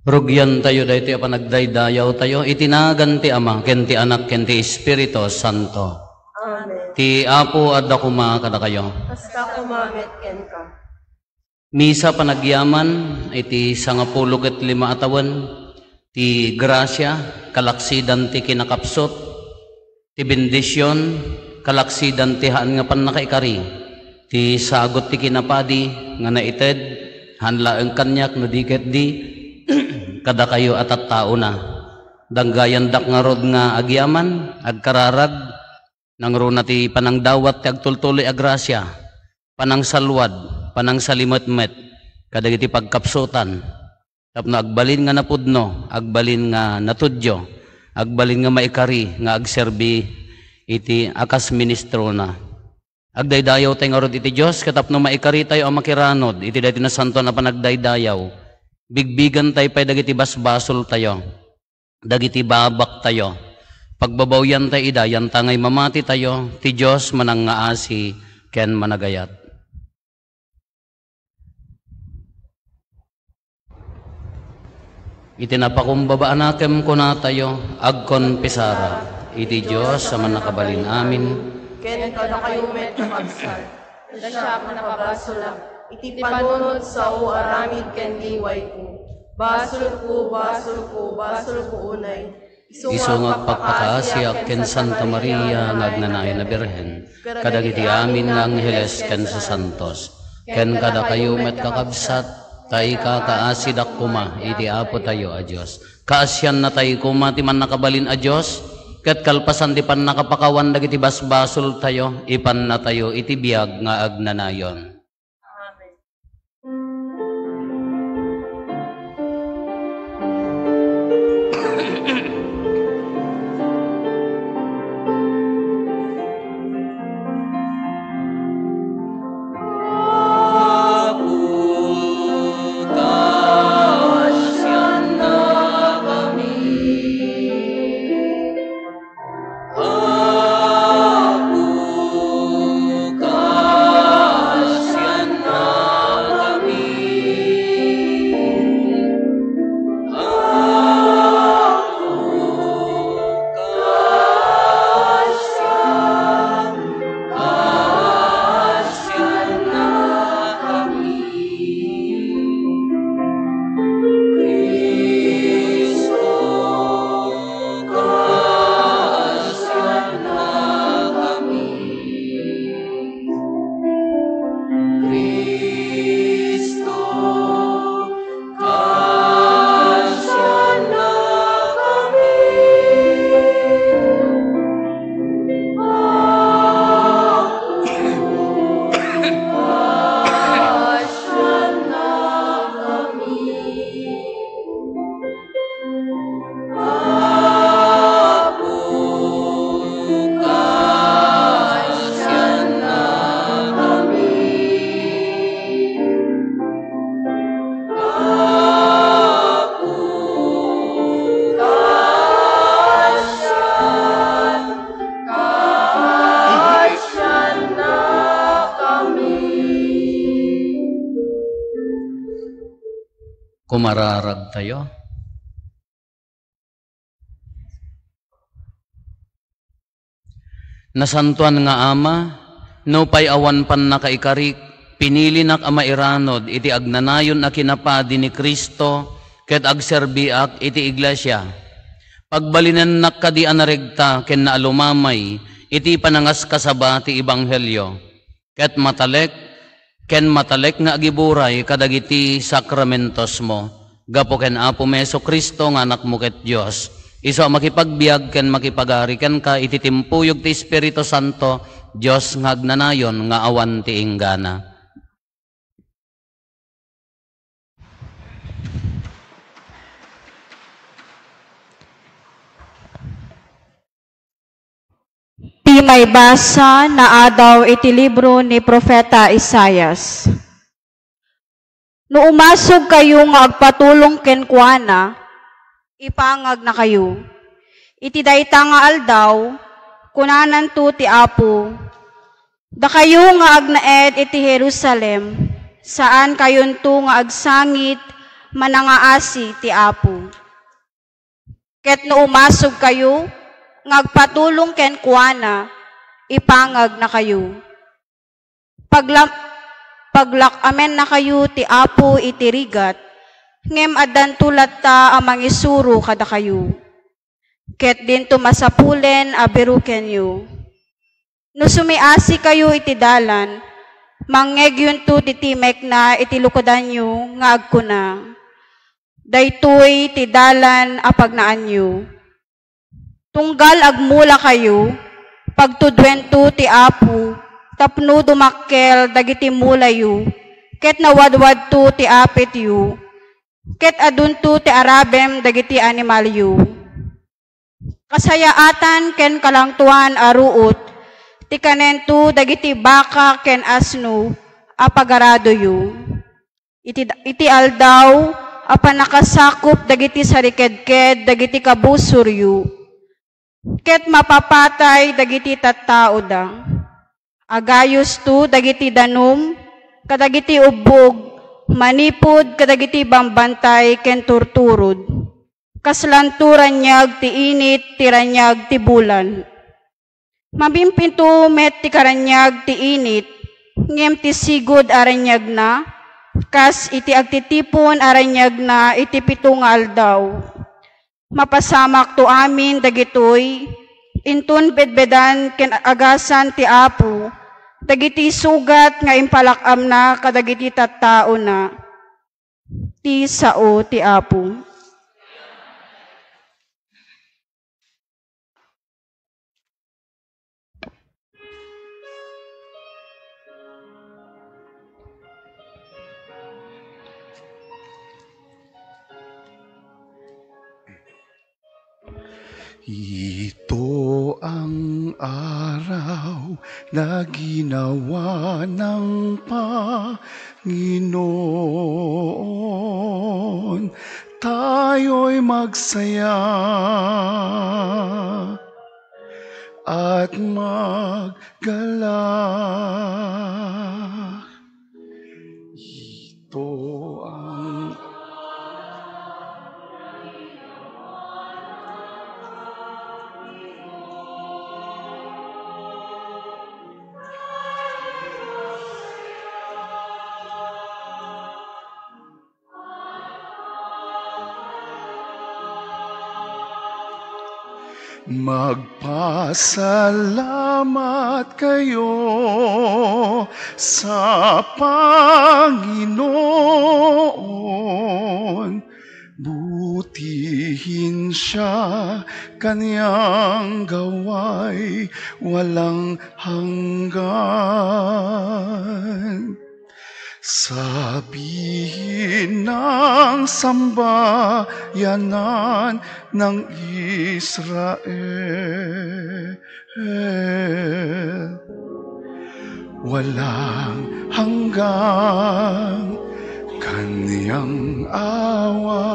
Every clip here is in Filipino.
Rugyan tayo dahito yung panagdaydayaw tayo, itinagan ti Ama, ken ti Anak, ken ti Espiritu Santo. Amen. Ti Apo at dakuma kada kayo. Basta kumamit ken ka. Misa panagyaman, iti 15 atawan, ti grasya, kalaksidan ti kinakapsot, ti bendisyon, kalaksidan ti haan nga panakaikari, ti sagot ti kinapadi, nga naited, hanla ang kanyak, nadiket di, kada kayo at tao na. Danggayan dak nga rod nga agyaman, agkararag, nang runa ti panangdawat ti agtultuloy agrasya, panang salwad, panang salimet-met, kadagiti pagkapsutan, tapno agbalin nga napudno, agbalin nga natudyo, agbalin nga maikari, nga agserbi, iti akas ministro na. Agdaydayaw tayo nga rod iti Diyos, katapno maikari tayo ang makiranod, iti dati na santo na panagdaydayaw, bigbigan tayo pa'y dagiti basbasol tayo, dagiti babak tayo, pagbabawyan tayo idayan tangay mamati tayo, ti Diyos manang nga asi, ken managayat. Itinapakumbabaan nakem ko na tayo, agkon pisara, iti Diyos sa manakabalin amin. Ken kada kayo met kapagsan. Da siya manakabasula. Iti panunod sa uaramid ken liway ko. Basol ko unay. Isungag pagpakasyak ken Santa Maria ngagnanay na Birhen. Kadagiti amin nga angheles ken sa santos. Ken kada kayo met kakabsat, tay kakaasidak kuma, iti Apo tayo a Diyos. Kaasyan na tayo kuma, ti man nakabalin a Diyos, ket kalpasan di pan nakapakawan dagiti basbasol tayo, ipan na tayo, iti biyag nga agnanayon. Amen. Kumararag tayo. Nasantuan nga Ama, no pay awan pan nakaikarik, pinili nak ama iranod, iti agnanayon na kinapadi ni Kristo, ket agserbiak iti iglesia. Pagbalinan nak kadi anaregta, ken naalumamay, iti panangas kasaba ti Ebanghelyo, ket matalek nga agiburay kadagiti sakramentos mo, gapo ken Apo Meso Kristo nga anak mo ket Dios. Iso makipagbiag ken makipagari ken ka iti timpuyog ti Espiritu Santo, Dios nga agnanayon nga awan ti inggana. Ti may basa na adaw iti libro ni Propeta Isaias. No umasog kayo nga agpatulong ken kuana, ipangag na kayo. Iti dayta nga aldaw, kunanan to ti Apo. Da kayo nga agnaed iti Jerusalem, saan kayon to nga agsangit, manangaasi ti Apo. Ket no umasog kayo, ngagpatulong ken kuana, ipangag na kayo. Paglakamen na kayo ti Apo itirigat, ngem addan tulat ta amang isuro kada kayo. Ket dinto masapulen abiruken yu. No sumiasi kayo iti dalan, mangeg yun to titimek na itilukodan yu nga agkuna. Daytoy ti dalan apagnaan yu. Tunggal agmula kayo, pagtudwento ti Apo, tapno dumakkel dagiti mulayo, ket nawadwad to ti apit yu, ket adunto ti arabem dagiti animal yu. Kasayaatan ken kalangtuan aruot, ti kanento dagiti baka ken asno, apagarado yu. Iti aldaw, apan nakasakop dagiti sariked-ked, dagiti kabusor yu. Ket mapapatay dagiti tattao da. Agayos to dagiti danum, kadagiti ubog, manipod kadagiti bambantay ken turturod. Kaslanturan nyag ti init, ti ranyag ti bulan. Mabimpinto met ti karanyag ti init, ngem ti sigod aranyag na, kas iti agtitipon aranyag na iti 7 nga aldaw. Mapasamak to amin dagitoy, intun bedbedan ken agasan ti Apo, dagiti sugat nga impalakam na kadagiti tattao na, ti sao ti Apo. Ito ang araw na ginawa ng Panginoon. Tayo'y magsaya at maggalak. Ito ang magpasalamat kayo sa Panginoon. Butihin siya, kanyang gaway walang hanggan. Sabihin ng sambayanan ng Israel, walang hanggang kanyang awa.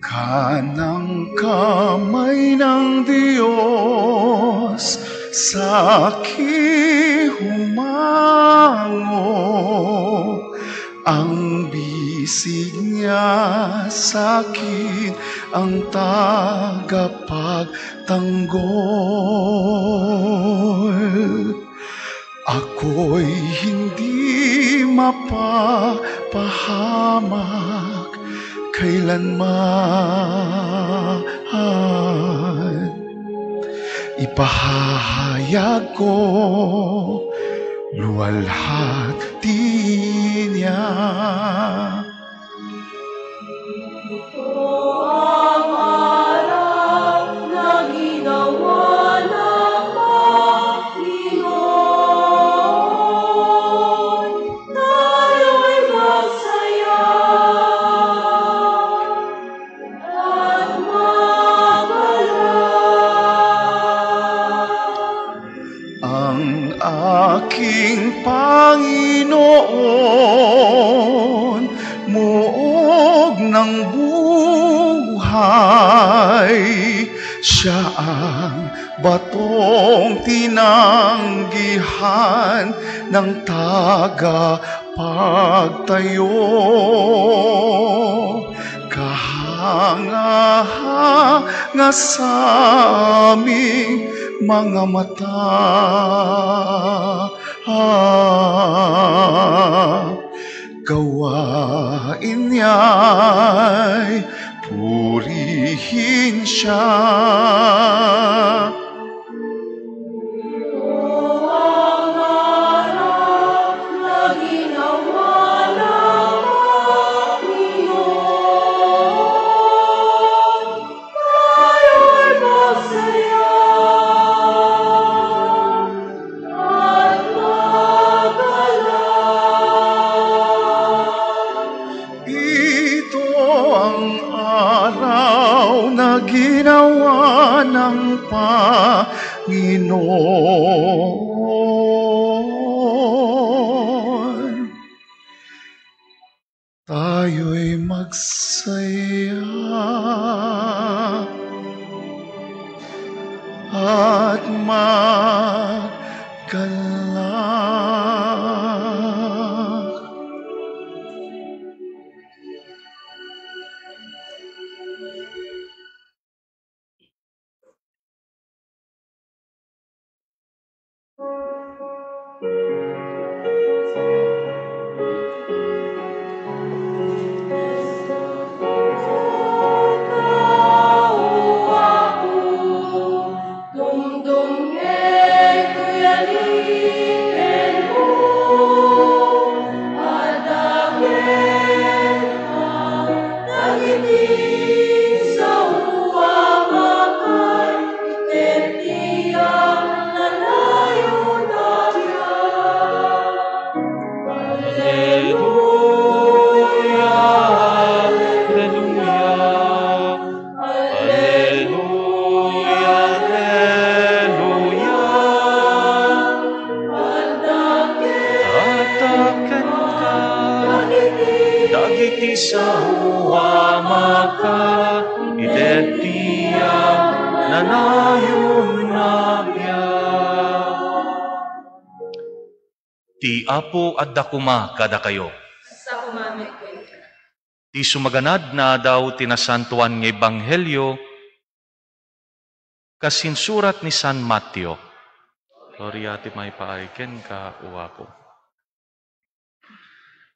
Kanang kamay ng Diyos sa akin humango, ang bisig niya sa akin ang tagapagtanggol. Ako'y hindi mapapahamak kailanman. Ipahahayag ko luwalhati niya. aking Panginoon, muog ng buhay. Siya ang batong tinanggihan ng tagapagtayo. Kahanga sa aming mga mata. Gawain niya'y purihin siya. Ginawa ng Panginoon, tayo'y magsaya at maggalak. Ti Apo at dakuma kada kayo. Sa kumamit ko. Ti sumaganad na daw tinasantuan ng Ebanghelyo kasinsurat ni San Mateo. Gloria ti may paaiken ka uwapo.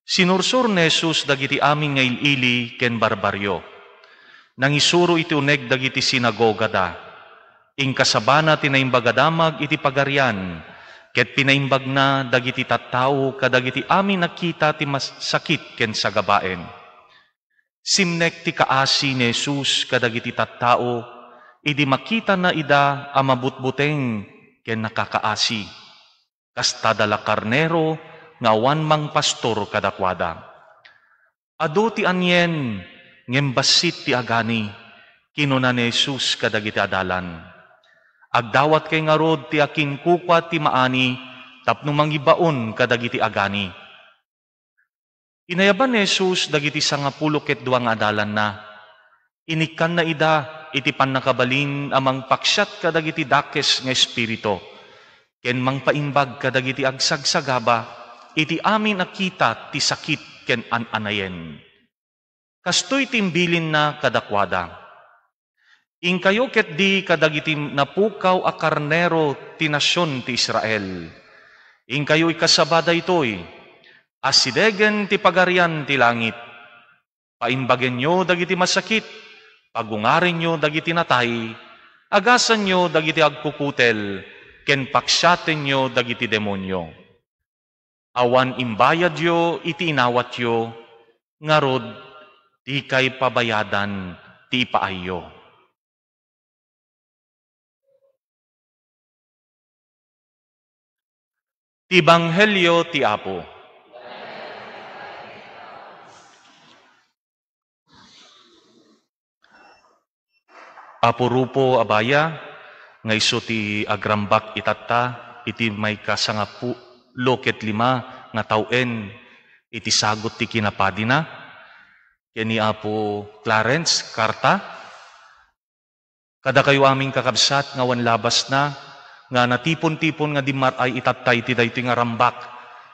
Sinursur ni Jesus dagiti amin nga ilili ken barbaryo. Nangisuro iti uneg dagiti sinagoga da. Ing kasabana tinaimbagadamag iti pagarian. Ket pinaimbag na dagiti tattao kadagiti amin nakita ti masakit ken sagabaen. Simnek ti kaasi ni Jesus kadagiti tattao, idi makita na ida a mabutbuteng ken nakakaasi. Kasta dala karnero nga awan mang pastor kadakwada. Adu ti anyen ngembasit ti agani, kinuna ni Jesus kadagiti adalan. Agdawat kay nga rod ti aking kukwa ti maani, tapno mangibaon kadagiti agani. Inayaban ni Jesus dagiti 12 nga adalan na. Inikan na ida iti pannakabalin amang paksyat kadagiti dakes nga espirito. Ken mangpaimbag kadagiti agsagsagaba, iti amin nakita ti sakit ken ananayen. Kastoy timbilin na kadakwada. Ing kayo ket di kadagiti napukaw a karnero ti nasyon ti Israel. Ing kayo ikasabada itoy, asidegen ti pagarian ti langit. Paimbagen nyo dagiti masakit, pagungarin nyo dagiti natay, agasan nyo dagiti agkukutel, ken paksyaten nyo dagiti demonyo. Awan imbayad yo iti inawat yo, ngarod di kay pabayadan ti ipaayo. Ti Ebanghelyo ti Apo. Apo rupo abaya, nga iso ti agrambak itatta, iti may nga tawen iti sagot ti kinapadi na. Yan ni Apo Clarence Karta. Kada kayo aming kakabsat nga wan labas na, nga natipon-tipon nga di maray itatay ti daytoy nga rambak,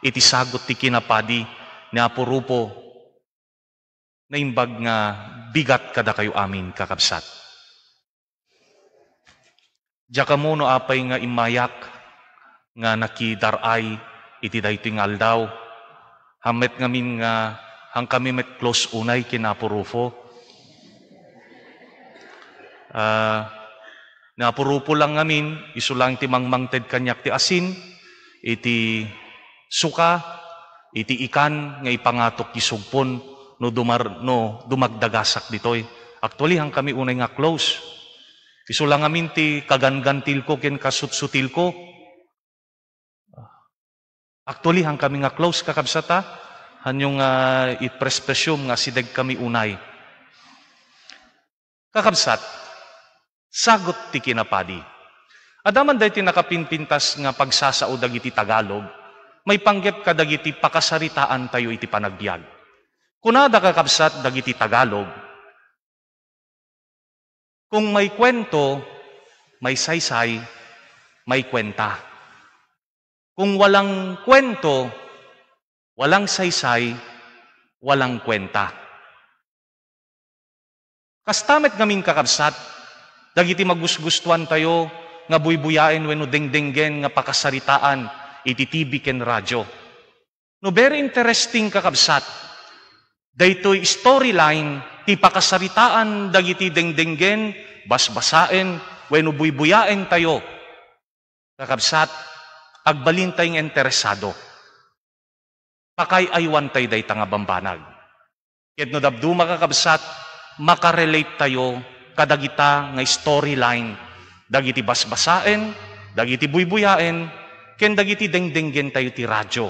iti sagot ti kinapadi ni Apo Rupo, na imbag nga bigat kada kayo amin kakabsat. Diya kamo no apay nga imayak, nga nakidaray iti daytoy nga aldaw, hamet ngamin nga hang kami met close unay kina Apo Rufo. Na Apo Rufo lang ngamin, iso lang ti mangmangted kanyak ti asin, iti suka, iti ikan, nga ipangatok ti sugpon, no dumagdagasak ditoy. Actually, hang kami unay nga close. Iso lang ngamin ti kagangantil ko, ken kasutsutil ko. Actually, hang kami nga close kakabsata, hanyong iprespesyum nga sideg kami unay. Kakabsat, sagot ti kinapadi. Adaman dahi ti nakapinpintas nga pagsasao dagiti Tagalog, may panggep ka dagiti pakasaritaan tayo iti panagbiag. Kunada kakabsat dagiti Tagalog, kung may kwento, may saysay, may kwenta. Kung walang kwento, walang saysay, walang kwenta. Kastamet kaming kakabsat, dagiti magusgustuan tayo, nga buybuyain wenno dengdenggen nga pakasaritaan, iti TV ken radyo. No, very interesting kakabsat, daytoy storyline, ti pakasaritaan, dagiti dengdenggen, basbasaen, wenno buybuyain tayo. Kakabsat, agbalin tayong interesado. Pakayaywan tayo day nga bambanag. Ket no dabduma kakabsat, makarelate tayo kadagita nga storyline, dagiti basbasaen, dagiti buybuyaen, ken dagiti dengdenggen tayo ti radyo,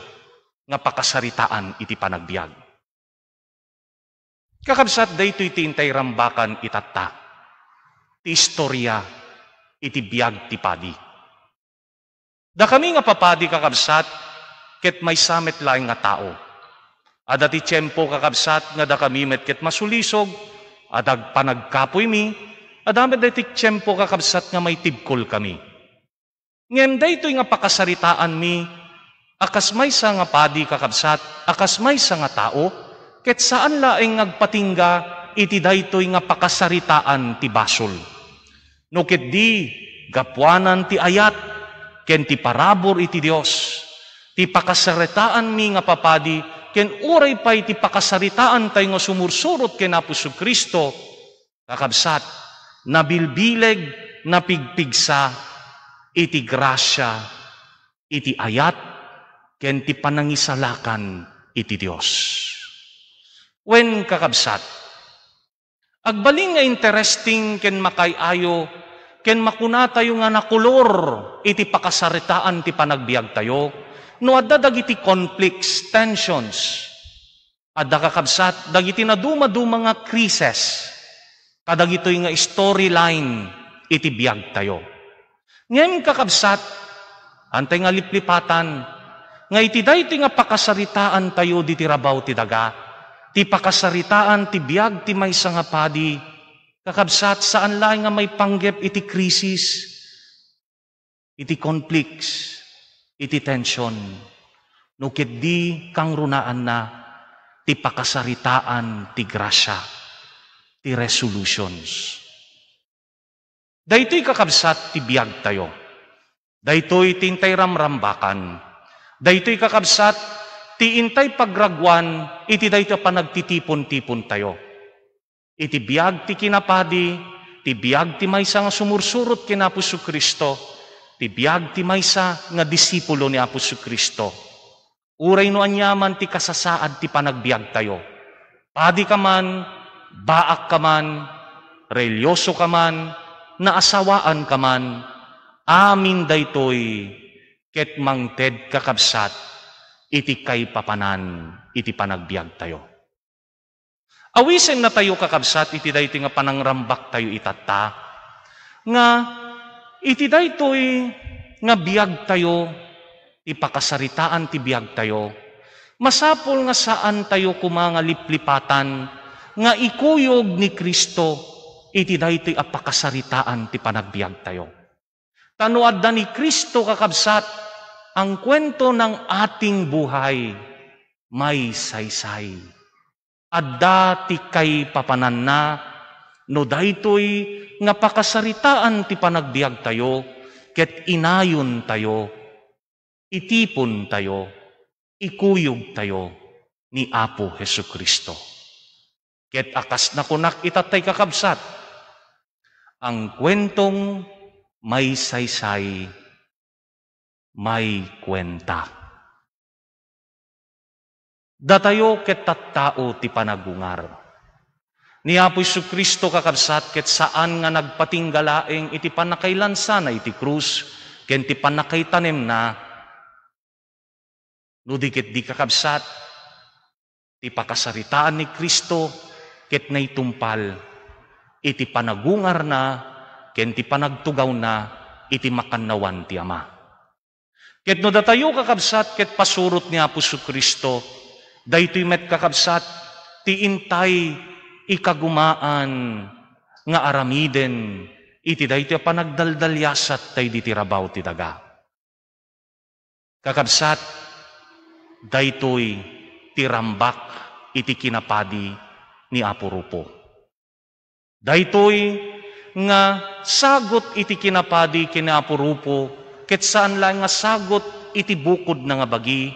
nga pakasaritaan iti panagbiag. Kakabsat, daytoy ti intay rambakan itatta, ti istorya, iti biag ti padi. Da kami nga papadi kakabsat, ket may samet laing nga tao. Ada ti tiyempo kakabsat, nga da kami met ket masulisog, adag panagkapoy mi, adamet da ti tiyempo kakabsat nga may tibkol kami. Ngem daytoy nga pakasaritaan mi, akas may sa nga padi kakabsat, akas may sa nga tao, ket saan laeng ngagpatingga iti daytoy nga pakasaritaan ti basol. No ket di gapuanan ti ayat, ken ti parabor iti Dios, ti pakasaritaan mi nga papadi, ken uray pa iti pakasaritaan tayo nga sumursurot ken Apo Kristo, kakabsat, nabilbileg, napigpigsa, iti grasya, iti ayat, ken ti panangisalakan iti Dios. When kakabsat, agbaling nga interesting ken makayayo, ken makuna tayo nga nakulor, iti pakasaritaan ti panagbiag tayo, no adda dagiti conflicts, tensions, adda kakabsat, dagiti na duma-duma nga krises, kadagitoy nga storyline, iti biag tayo. Ngayon kakabsat, antay nga liplipatan, nga iti daytoy nga pakasaritaan tayo diti rabaw ti daga, ti pakasaritaan ti biag ti maysa nga padi, kakabsat, saan lang nga may panggep iti krisis, iti conflicts, iti tension, no ket di kang runaan na ti pakasaritaan ti grasya, ti resolutions. Daytoy kakabsat ti biag tayo. Daytoy tintay ramrambakan. Daytoy kakabsat ti intay pagragwan, iti daytoy panagtitipon-tipon tayo. Iti biag ti kinapadi, ti biag ti maysa nga sumursurot ken Apo Kristo, ti biag ti maysa nga disipulo ni Apo Kristo. Uray no anyaman ti kasasaad ti panagbiag tayo. Padi ka man, baak ka man, relyoso ka man, naasawaan ka man, amin daytoy, ket mangted kakabsat, iti kay papanan, iti panagbiag tayo. Awisen na tayo kakabsat, iti daytoy nga panangrambak tayo itata, nga iti daytoy nga biag tayo, ipakasaritaan ti biag tayo. Masapol nga saan tayo kumanga liplipatan, nga ikuyog ni Kristo, iti daytoy apakasaritaan ti panagbiag tayo. Tanuad da ni Kristo kakabsat, ang kwento ng ating buhay, may saysay. Adda ti kay papanan na, no daytoy nga pakasaritaan ti panagbiag tayo, ket inayon tayo, itipon tayo, ikuyog tayo ni Apo Hesukristo. Ket akas na kunak itatay kakabsat, ang kwentong may saysay, may kwenta. Datayo ket tattao ti panagungar. Ni Apo Hesukristo kakabsat, ket saan nga nagpatinggalaeng iti panakailansa na iti krus, ken ti panakaitanem na, no dikit di kakabsat, ti pakasaritaan ni Kristo, ket naitumpal, iti panagungar na, ken ti panagtugaw na, iti makannawan ti Ama. Ket no datayo kakabsat, ket pasurot ni Apo Hesukristo, daytoy met kakabsat, ti intay ikagumaan nga aramiden, iti daytoy panagdaldalyasat tay di tirabaw ti daga. Kakabsat, daytoy tirambak iti kinapadi ni Apo Rupo. Daytoy nga sagot iti kinapadi kini Apo Rupo, ket saan lang nga sagot iti bukod na nga bagi,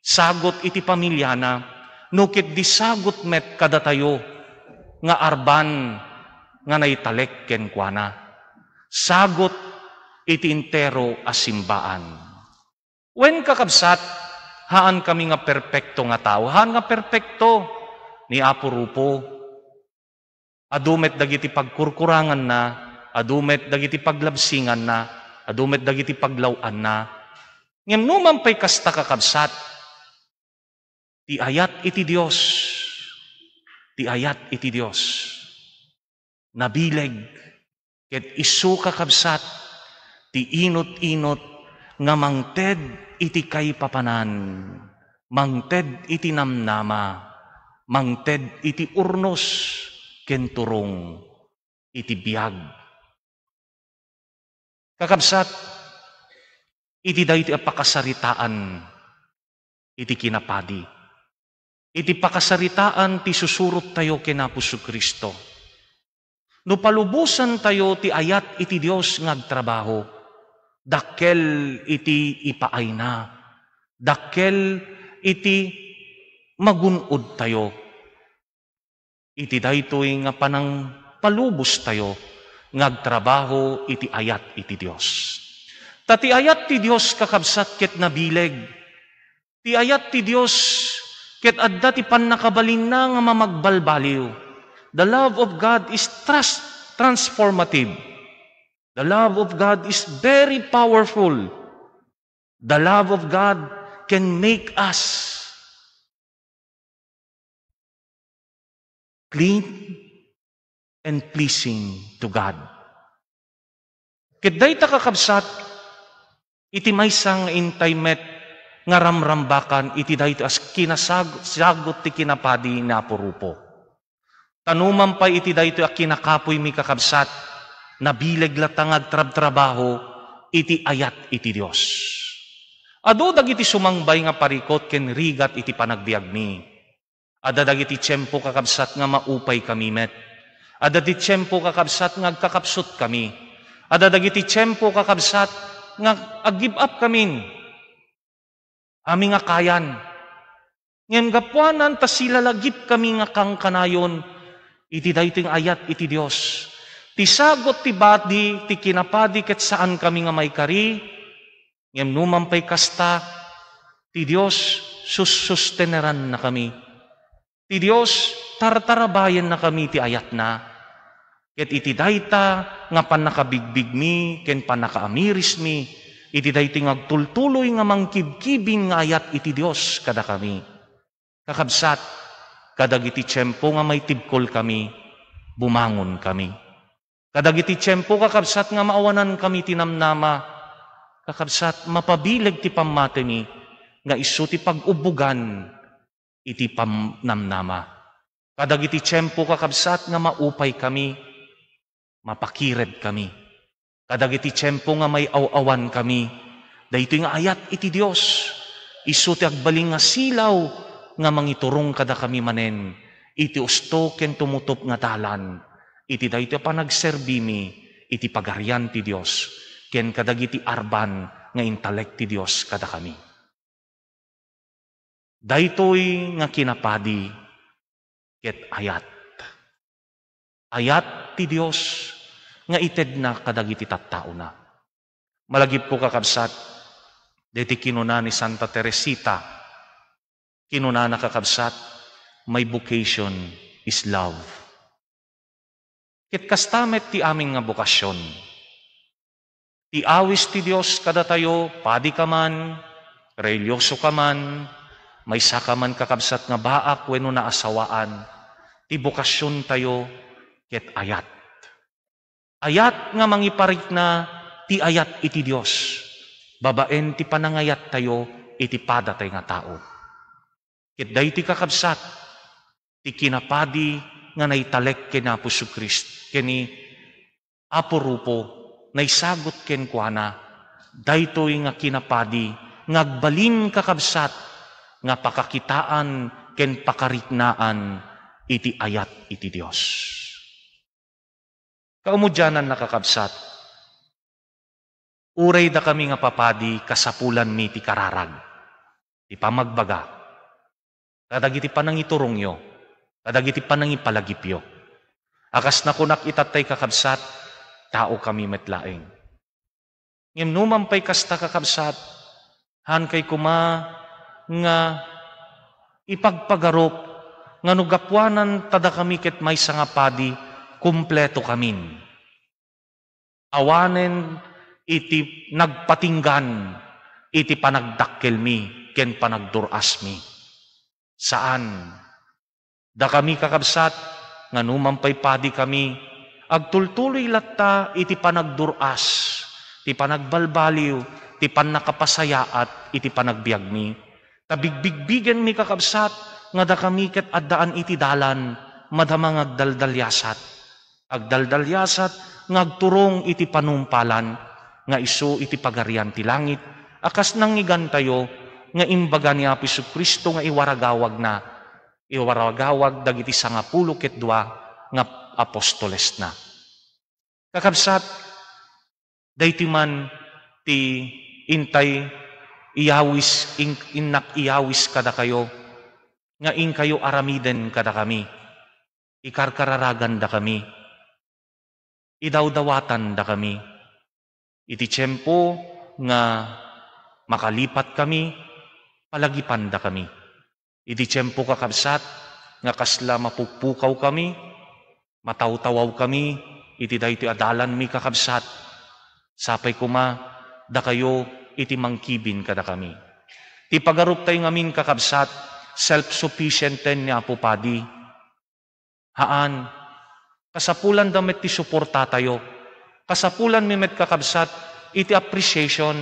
sagot iti pamilyana, no ket di sagot met kadatayo, nga arban nga naitalek ken kuana. Sagot iti intero a simbaan. Wen kakabsat, haan kami nga perpekto nga tao, haan nga perpekto ni Apo Rupo. Adumet dagiti pagkurkurangan na, adumet dagiti paglabsingan na, adumet dagiti paglawan na. Ngem numan pay kasta kakabsat, ti ayat iti Dios, ti ayat iti Dios, nabileg, ket isu kakabsat, ti inot-inot, nga mangted iti kay papanan, mangted iti namnama, mangted iti urnos, ken turong iti biag. Kakabsat, iti daytoy apakasaritaan, iti kinapadi. Iti pakasaritaan ti susurot tayo ken Apo Hesukristo. No palubusan tayo ti ayat iti Dios nga agtrabaho, dakkel iti ipaay na, dakkel iti magunod tayo. Iti daytoy nga panang palubos tayo, nga agtrabaho iti ayat iti Dios. Tati ayat ti Dios kakabsat ket nabileg, ti ayat ti Dios ket adda ti pannakabalin na nga mamagbalbaliw. The love of God is transformative. The love of God is very powerful. The love of God can make us clean and pleasing to God. Ket dayta kakabsat, iti maysang intaymet nga ramrambakan, iti dayto as kinasagot ti kinapadi na Apo Rupo. Tanuman pa iti dayto a kinakapoy mi kakabsat, nabileg latang agtrab-trabaho, iti ayat iti Dios. Adu dagiti sumangbay nga parikot ken rigat iti panagbiag mi. Ada dagiti tiyempo kakabsat nga maupay kami met. Ada dagiti tiyempo kakabsat nga agkakapsot kami. Ada dagiti tiyempo kakabsat nga ag-give up kami. Ami nga kayan. Ngem gapuanan ta sila lagip kami nga kang kanayon. Iti daytoy ayat iti Dios. Ti sagot ti badi ti kinapadi ket saan kami nga may kari. Ngem numan pay kasta ti Dios susteneran na kami. Ti Dios, tartarabayan na kami ti ayat na. Ket iti dayta nga panakabigbig mi, ken panakaamiris mi, iti dayta nga agtultuloy nga mangkibkibin nga ayat iti Dios kada kami. Kakabsat, kadagiti tiyempo nga may tibkol kami, bumangon kami. Kadagiti tiyempo kakabsat nga maawanan kami tinamnama, kakabsat, mapabilag ti pamatemi, nga isu ti pag-ubugan, iti pamnamnama. Kadagiti tiyempo kakabsat nga maupay kami, mapakired kami. Kadagiti tiyempo nga may aw-awan kami, dahito nga ayat iti Dios. Isu ti agbaling nga silaw, nga mangiturong kada kami manen, iti usto ken tumutop nga talan, iti dahito panagserbimi, iti pagarian ti Dios, ken kadagiti arban nga intelek ti Dios kada kami. Daytoy nga kinapadi ket ayat. Ayat ti Dios nga ited na kadagiti tattao na. Malagip ko kakabsat, deti kinuna ni Santa Teresita, kinuna na kakabsat, my vocation is love. Ket kastamet ti aming nga bokasyon. Ti awis ti Dios kada tayo, padi ka man, religyoso ka man, may saka man kakabsat nga baak wenno naasawaan, ti bokasyon tayo ket ayat. Ayat nga mangiparik na ti ayat iti Dios. Babaen ti panangayat tayo iti padatay nga tao. Ket dayti kakabsat ti kinapadi nga naitalek ken Apo Jesu-Cristo keni Apo Rupo naisagot ken kuana daytoy nga kinapadi nga agbalin kakabsat nga pakakitaan ken pakariknaan iti ayat iti Dios. Kaumudyanan nakakabsat, uray da kami nga papadi kasapulan mi ti kararag, ti pamagbaga, kadagiti panangiturong yo, kadagiti panangipalagipyo. Akas na kunak itatay kakabsat, tao kami metlaeng. Ngem numampay kasta kakabsat, han kay kuma nga ipagpagarop nga nugapwanan tada kami ket may nga padi kumpleto kamin. Awanen iti nagpatinggan iti panagdakkel mi ken panagduras mi. Saan? Da kami kakabsat nga numampay padi kami agtultuloy latta iti panagduras, ti panagbalbaliw, ti panakapasayaat iti panagbiag mi. Tabigbigbigen mi kakabsat, nga da kami ket addaan iti dalan, madamang agdaldalyasat. Agdaldalyasat, nga agturong iti panumpalan, nga isu iti pagarian ti langit. Akas nangigan tayo, nga imbaga ni Apo Jesu-Cristo nga iwaragawag na, iwaragawag dagiti 12 nga apostoles na. Kakabsat, dayti man ti intay iyawis, inak iyawis kada kayo, nga ing kayo aramiden kada kami, ikarkararagan da kami, idawdawatan da kami, iti tiyempo nga makalipat kami, palagipan da kami, iti tiyempo kakabsat, nga kasla mapupukaw kami, matawtawaw kami, iti daytoy adalan mi kakabsat, sapay kuma, da kayo, iti mangkibin kada kami. Ti pagarup tayo ngamin kakabsat, self-sufficient ni Apo Padi. Haan, kasapulan damit ti suporta tayo. Kasapulan mi met kakabsat, iti appreciation,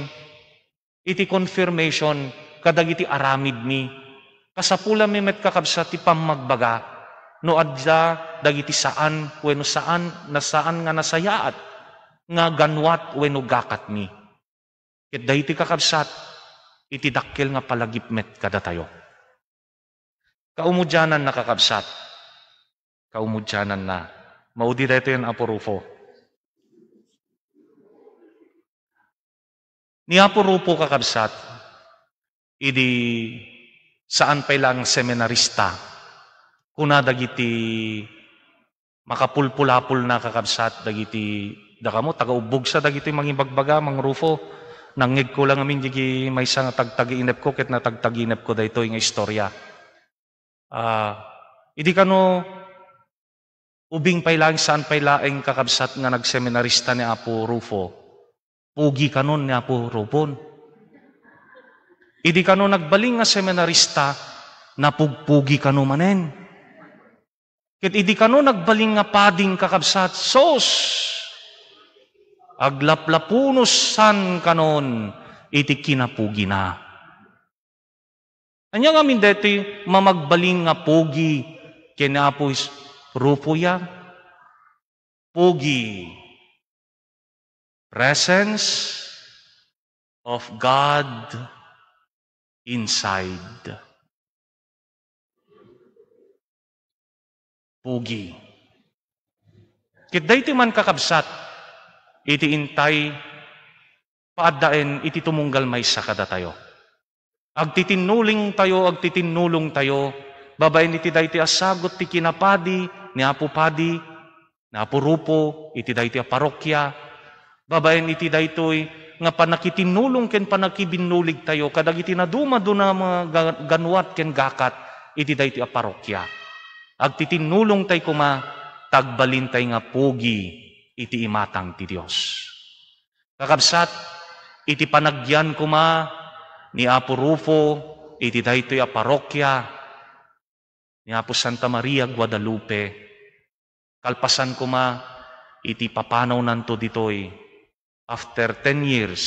iti confirmation, kadag iti aramid mi. Kasapulan mi met kakabsat, ti pamagbaga, no adda, dagiti saan, wenno saan, nasaan nga nasayaat, nga ganwat, wenno gakat mi. Ket dayti kakabsat, iti dakkel nga palagipmet kada tayo. Kaumudyanan na kakabsat, kaumudyanan na, maudi dayto yung Apo Rufo. Ni Apo Rufo kakabsat, idi saan pa ilang seminarista, kuna dagiti makapulpulapul na kakabsat, dagiti, dakamo, tagaubog sa dagiti mangibagbaga, mang Rufo, nangig ko lang amin digi may isang tagtagi-inep ko ket na tagtagi-inep ko dayto nga istorya. Idi kano ubing pailang saan pailaeng kakabsat nga nagseminarista ni Apo Rufo. Pugi kanon ni Apo Rufo. Idi kano nagbaling nga seminarista napugpugi kano manen. Ket idi kano nagbaling nga pading kakabsat sos. aglaplapunusan kanon, iti kinapugi na. Anya nga min deti mamagbaling nga pugi kinapos rupo ya. Pugi. Presence of God inside. Pugi. Kit dayti man kakabsat, iti intay, paaddaen, iti tumunggal may sakada tayo. Agtitinulong tayo, babaen iti dayti asagot ti kinapadi, ni Apo Padi, ni Apo Rupo, iti dayti a parokya, babaen iti daytoy, nga panakitinulong ken panakibinulig tayo, kadag iti naduma do na mga ganuat ken gakat, iti dayti a parokya. Agtitinulong tayo kuma, tagbalin tayo nga pugi, iti imatang ti Diyos. Kakabsat, iti panagyan kuma, ni Apo Rufo, iti daytoy a parokya, ni Apo Santa Maria Guadalupe, kalpasan kuma, iti papanaw nanto ditoy, after 10 years,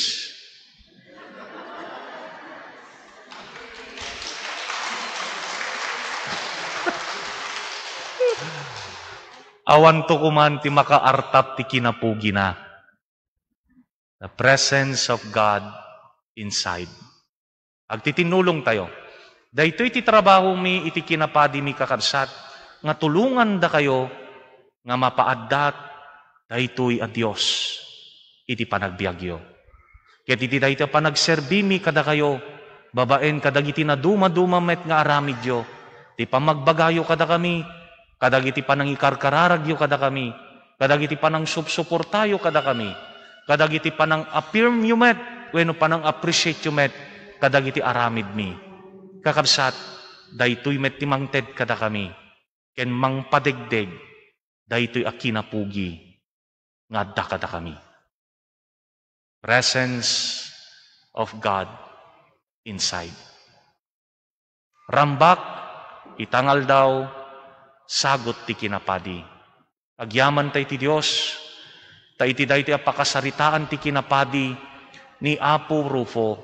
awan to kuman ti makaartap ti kinapugi na. The presence of God inside. Agtitinulong tayo. Daytoy iti trabaho mi, iti kinapadi mi kakabsat, nga tulungan da kayo, nga mapaaddat, daytoy a Diyos, iti panagbiagyo. Ket iti daytoy panagserbi mi kada kayo, babaen kadag iti naduma-duma met nga aramidyo, ti pamagbagayo kada kami, kadag iti panangikarkararagyo kada kami, kadag iti panang subsuportayo kada kami, kadag iti panang affirm yu met, wenno panang appreciate yu met, kadag iti aramid mi. Kakabsat, daytoy met ti mangted kada kami, ken mangpadegdeg, daytoy a kinapugi, nga adda kada kami. Presence of God inside. Rambak, itangal daw, sagot ti kinapadi. Agyaman tayo ti Diyos, tayo ti dahi ti apakasaritaan ti kinapadi ni Apo Rufo,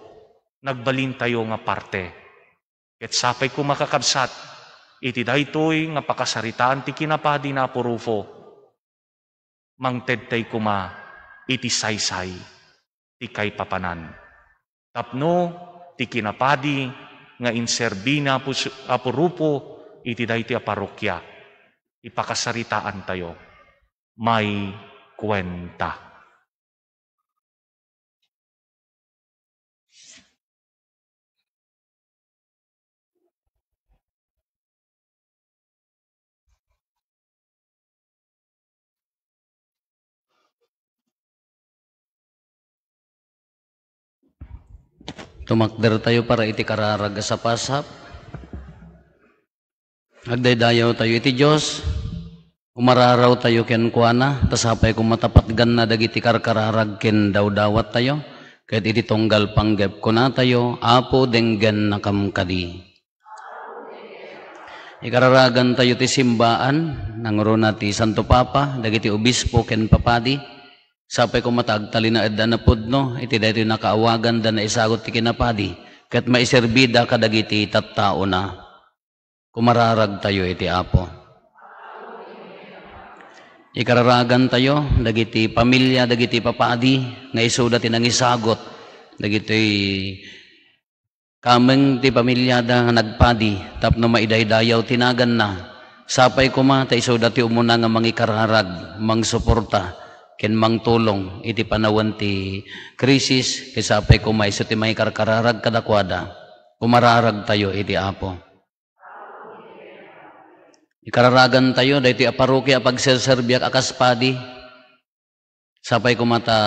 nagbalin tayo nga parte. Ket sapay ko makakabsat, iti daytoy nga pakasaritaan ti kinapadi na Apo Rufo, mangted tayo kuma, iti saysay, ti kay papanan. Tapno, ti kinapadi, nga inserbi na Apo Rufo, iti dayti a parokya, ipakasaritaan tayo, may kwenta. Tumakder tayo para iti kararag sa pasap. Agdaydayaw tayo iti Diyos. Umararaw tayo ken kuana. Tasapay kung matapatgan na dagiti karkararag ken dawdawat tayo. Kahit iti tunggal panggep ko na tayo. Apo denggan na kamkadi. Ikararagan tayo ti simbaan. Nanguruna ti Santo Papa. Dagiti obispo ken papadi. Sapay kung matagtali na edda na pudno, iti dahito nakaawagan da na isagot ti kinapadi, kat maiserbida kadagiti tattao na, kumararag tayo iti Apo. Ikararagan tayo, dagiti pamilya, dagiti papadi, nga isuda ti nang isagot, dagiti kameng ti pamilya da nga nagpadi, tapno maidaydayaw tinagan na, sapay kuma, ta isuda ti umuna nga mangikararag, mangsuporta, ken mangtulong iti panawan ti krisis kisapay kumay so ti may karkararag kadakwada kumararag tayo iti Apo. Ikararagan tayo dayti a parokya pagserserbiak akaspadi sapay kumata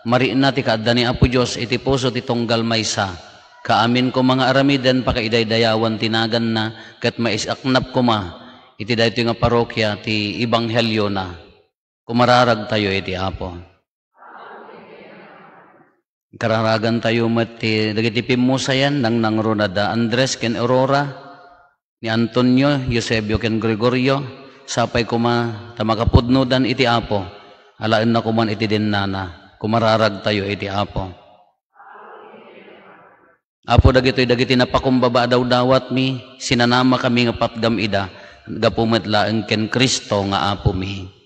mariin na ti kaadda ni Apo Dios iti puso ti tunggal maysa kaamin ko mga aramiden pakaidaydayawan tinagan na ket maisaknap kuma iti dayti nga parokya ti ebanghelyo na kumararag tayo iti Apo. Kararagan tayo mati dagiti pimusayan nang Ronada Andres ken Aurora ni Antonio, Eusebio ken Gregorio sapay kuma tamakapudnodan iti Apo. Alaen na kuman iti din nana. kumararag tayo iti Apo. Apo dagitoy napakumbaba daw dawat mi, sinanama kami nga patgam ida, gapumetlaeng ken Kristo nga Apo mi.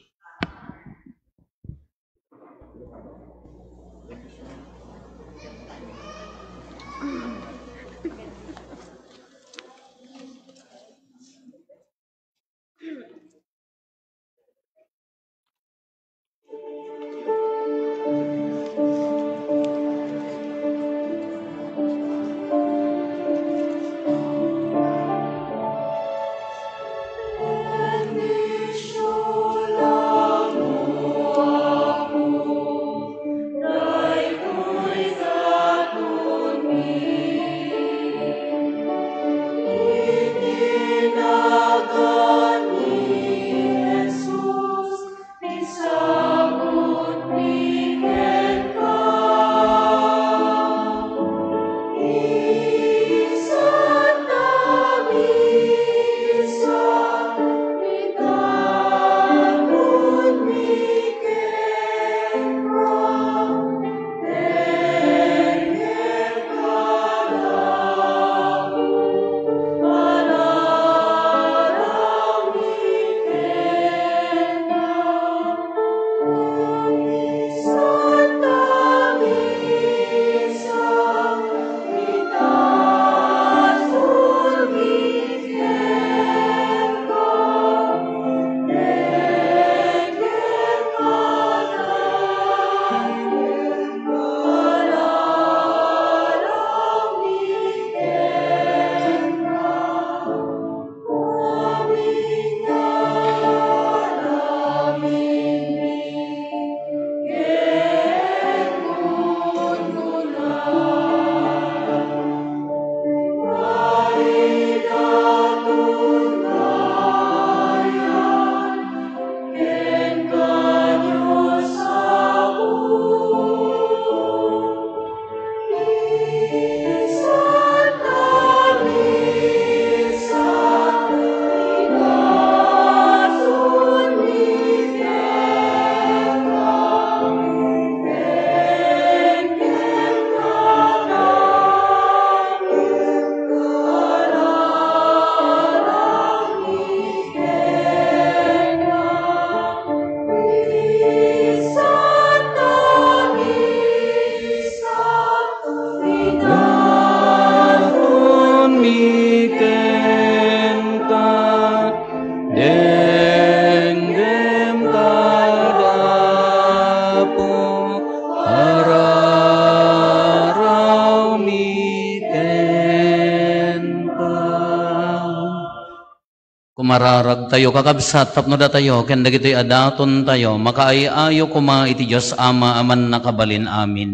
Kumararag tayo kakabsat tapno da tayo ken dagitoy adaton tayo makaayayo kuma iti Dios Ama aman nakabalin amin.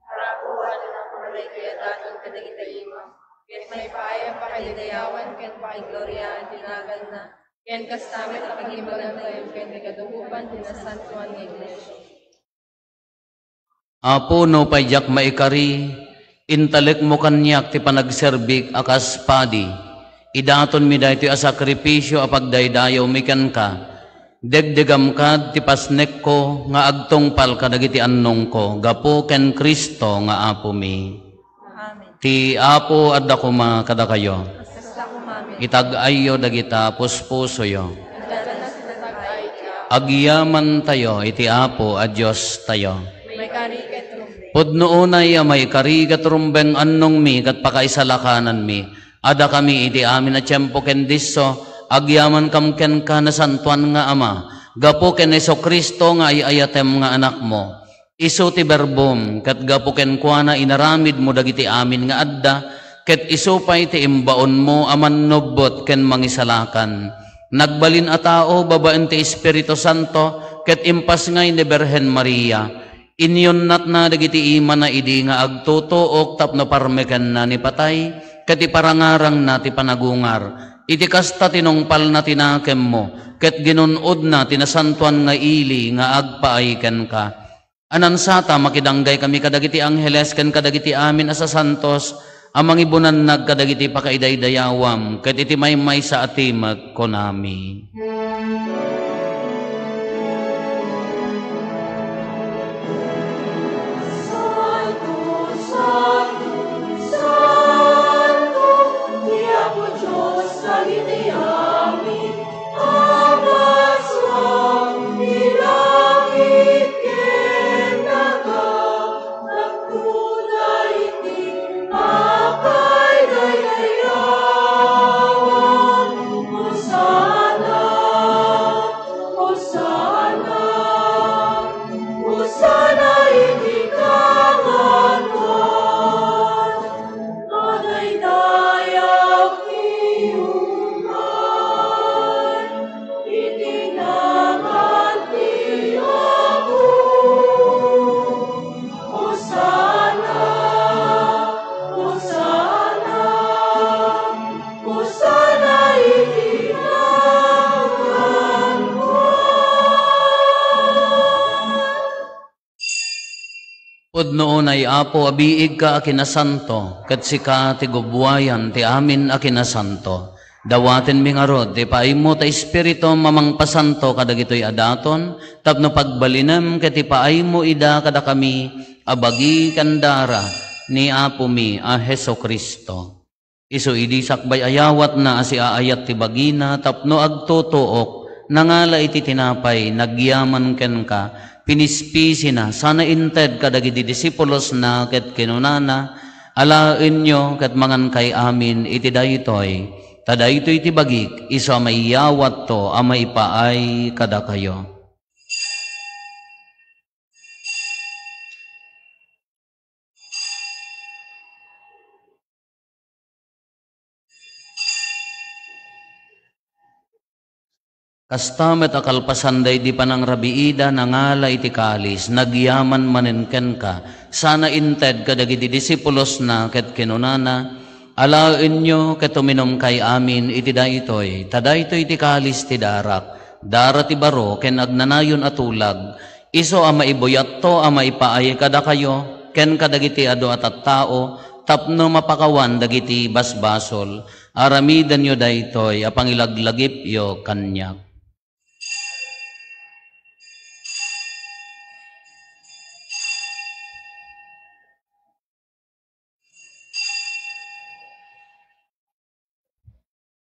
Ako at ang may kayataton kadagitay mo. Ket may paayam pa kay dayawan ket pa kay gloria tinagan na. Ken kastamit at pagimbagan tayo ken kadugupan tinasantuan ng iglesia. Apo no payjak maikari intalek mo kanyak ti panagserbik akas padi. Idaton mi daytoy a sakripisyo a pagdaydayaw miken ka. Degdegam ka ti pasnek ko nga agtungpal kadagiti annong ko. Gapo ken Kristo nga Apo mi. Amen. Ti Apo adda kuma kada kayo. Basta kumamin. Itag-ayo dagita puspusoyo. Dala na sinatag-ay ka. Agyaman tayo iti Apo a Dios tayo. May kariket rumbe. Pudno unay a may karigat rumbeng annong mi kat pakaisalakanan mi. Ada kami iti amin na tiyempo ken disso, agyaman kam ken ka na santuan nga Ama, gapo ken Heso Kristo nga ayatem nga anak mo. Isu ti berbom, ket gapo ken kuana inaramid mo dagiti amin nga adda, ket isu pay ti imbaon mo aman nobot ken mangisalakan. Nagbalin a tao babaen ti Espiritu Santo, ket impas ngay ni Berhen Maria. Inyon nat na dagiti ima na idi nga agtutuok tapno parmeken na ni patay, ket iparangarang na ti panagungar. Iti kasta tinungpal na tinakem mo, ket ginunod na tinasantuan nga ili nga agpaayken ka. Anansata makidanggay kami kadagiti angheles ken kadagiti amin asa santos, amang ibunan nagkadagiti pakaidaydayawam, ket iti maymay sa atimag konami. Pudnoon ay Apo, abiig ka akinasanto, kat sika ti gubwayan ti amin akinasanto. Dawaten mi nga rod, ti paaymo ta Espiritu mamangpasanto kadagitoy adaton, tapno pagbalinem ket ti paaymo ida kada kami, abagi kandara ni Apo mi a Heso Kristo. Isu idi sakbay ayawat na asi aayat ti bagina, tapno agtutuok, nangala iti tinapay, nagyaman ken ka, pinispisi na, sana inted kadagiti disipulos na ket kinunana, alaen nyo ket mangan kay amin iti daytoy, tadaytoy iti bagik, iso maiyawat to, maipaay kada kayo. Kastamet akalpasanday di panang rabiida nangala iti kalis, nagyaman manenken ka, sana inted kadagiti disipulos na ket kinunana, alaen nyo ket uminom kay amin iti daytoy, tadaytoy iti kalis ti darak, dara ti baro ken agnanayon atulag, iso a maibuyat to a maipaay kada kayo, ken kadagiti adu at tao, tapno mapakawan dagiti basbasol, aramidan nyo daytoy a pangilaglagip yo kanyak.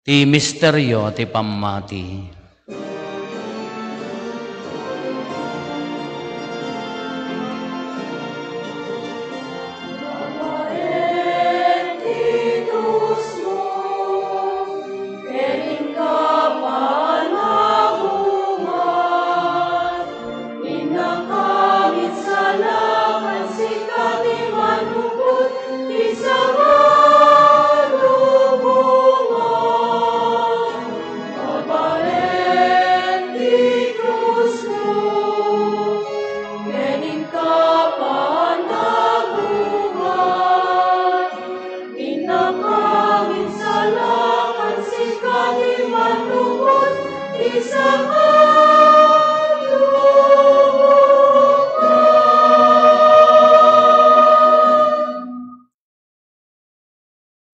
Ti misteryo ti pammati.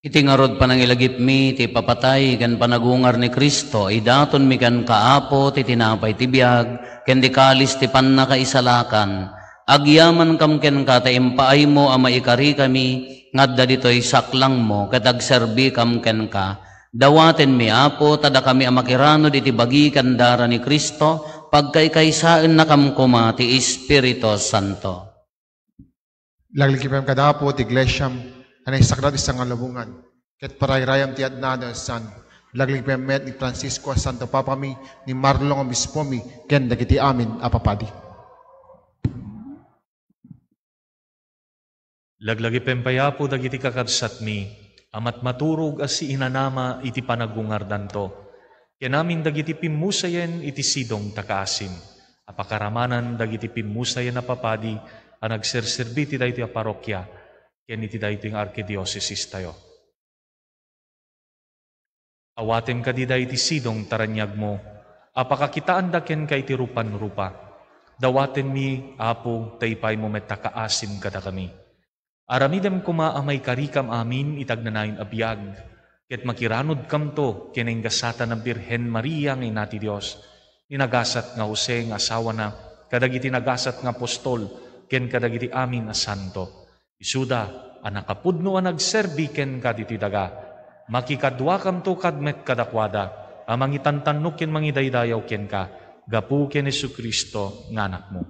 Iti ngarod panangilagip mi, ti papatay, kan panagungar ni Kristo, idaton mi kan kaapo, ti tinapay ti biyag, ken di kalis ti pannakaisalakan, agyaman kam ken ka, ta impaay mo, ama ikari kami, ngadda dito'y saklang mo, katagserbi kam ken ka, dawaten mi Apo, tada kami amakirano diti bagi kandara ni Kristo, pagkaykaysaan na kam kuma, ti Espiritu Santo. Laglikipem kadapo, ti iglesyam, anay sakrat isang alabungan. Ket parayrayam ti adnado san. Laglikipem met ni Francisco Santo Papa mi, ni Marlong Obispo mi, ken dagiti amin apapadi. Laglagipem payapo dagiti kakabsat mi, amat maturog as si inanama iti panagungardanto. Ken amin dagiti pimusayen iti sidong takaasim. Apakaramanan dagiti pimusayen apapadi, ang nagserserbi ti daytoy a parokya, ken iti daytoy arkidiocese tayo. Awatem ka di dayti sidong taranyag mo, apakakitaan da ken kay ti rupan-rupa. Dawaten mi, Apo, taypay mo met takaasim kada kami. Aramidem kumaamay karikam amin itagnanayon abiyag, ket makiranod kam to ken enggasatan ng Birhen Maria ng inati Dios, inagasat nga Jose nga asawa na, kadagiti nagasat nga apostol, ken kadagiti amin a santo. Isuda, anakapudno a nagserbi ken kaditi daga, makikadwa kam to kadmet kadakwada, amang itantanok ken mangidaydayaw ken ka, gapu ken Jesucristo nga anak mo.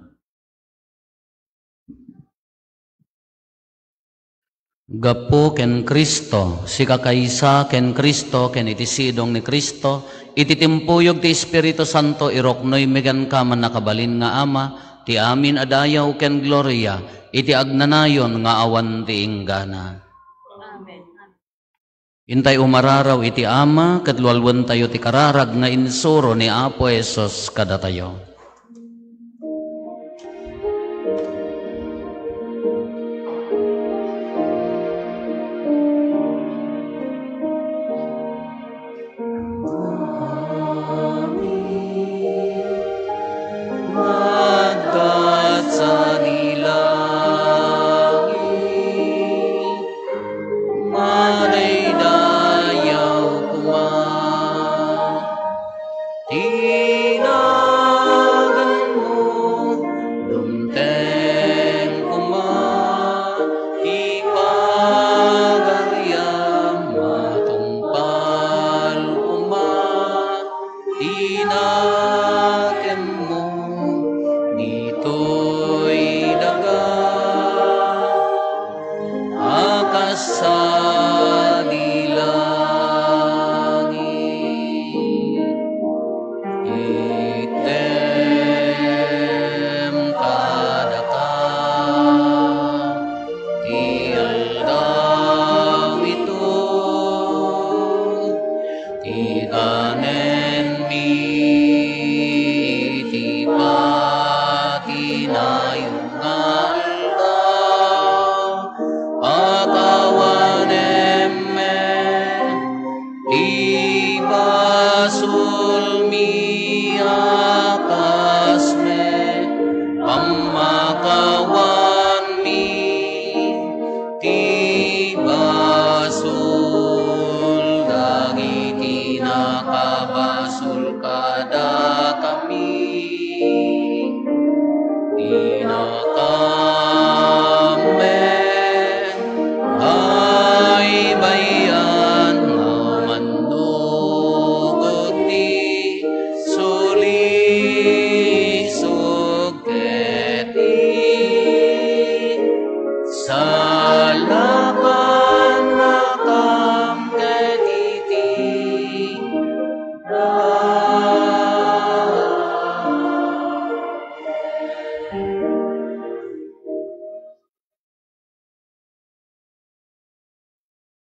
Gapu ken Kristo, si kakaysa ken Kristo, ken iti sidong ni Kristo, iti timpuyog ti Espiritu Santo, iroknoy megan ka man nakabalin nga Ama, ti amin adayaw ken gloria, iti agnanayon nga awan ti inggana. Amen. Intay umararaw iti Ama, ket lualwan tayo ti kararag nga insuro ni Apo Jesus kada tayo. Magkat sa dilan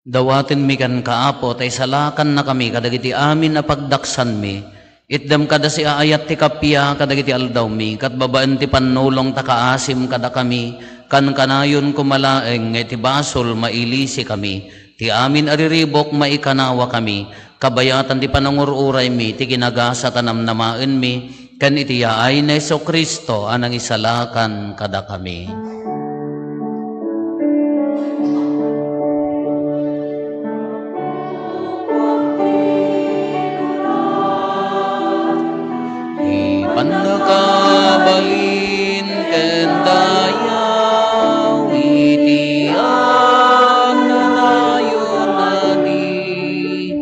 Dawaten mi kan kaapo, tay salakan na kami, kadagiti amin na pagdaksan mi. Itdam kada si aayat ti kapya, kadagiti aldaw mi, kat babaan ti panulong takaasim kada kami, kan kanayon kumalaeng, ti basol mailisi kami, ti amin ariribok maikanawa kami, kabayatan ti panangururay mi, ti ginagasa tanamnamaen mi, kan iti yaay na Hesus Kristo, anang isalakan kada kami. Panakabalin kendayaw itian nanayon adi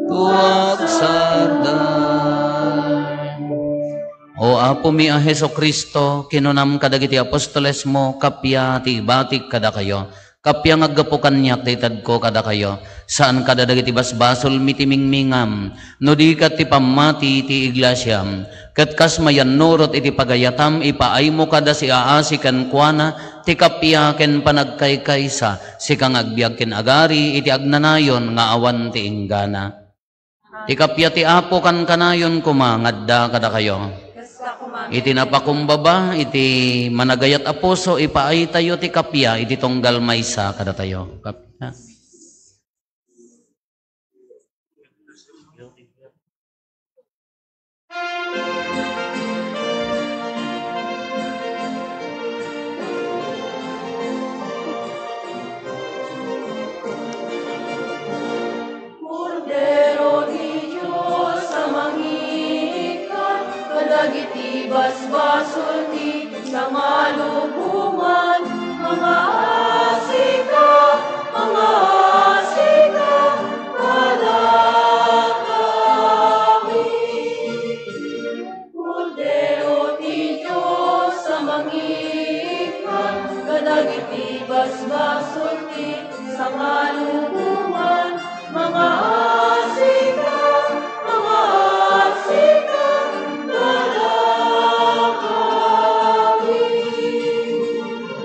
tuwag sardan. O Apo mi a Hesus Kristo, kinunam kadagiti apostoles mo, kapya ti batik kada kayo. Kapya ngaggapo kanyak ditad ko kada kayo, saan kada dagiti basbasol mitimingmingam, no di kat ti pamati ti iglesyam, kat kas mayan nurot iti pagayatam, ipaay mo kada si aasikan kuana, ti kapya ken panagkaykaysa, si kang agbiag ken agari, iti agnanayon nga awan ti inggana. Ti kapya ti Apo kan kanayon kumangadda kada kayo. Iti napakumbaba, iti managayat aposo, ipaay tayo ti kapya, iti tonggal maysa kada tayo. Kapya. Kordero di Diyos sa mangikan, kadagiti basbasol ti sa malubungan, mga asika, kada kami. Kordero di Diyos sa mangikan, kadagiti basbasol ti sa malubungan, mga asika, kada kami.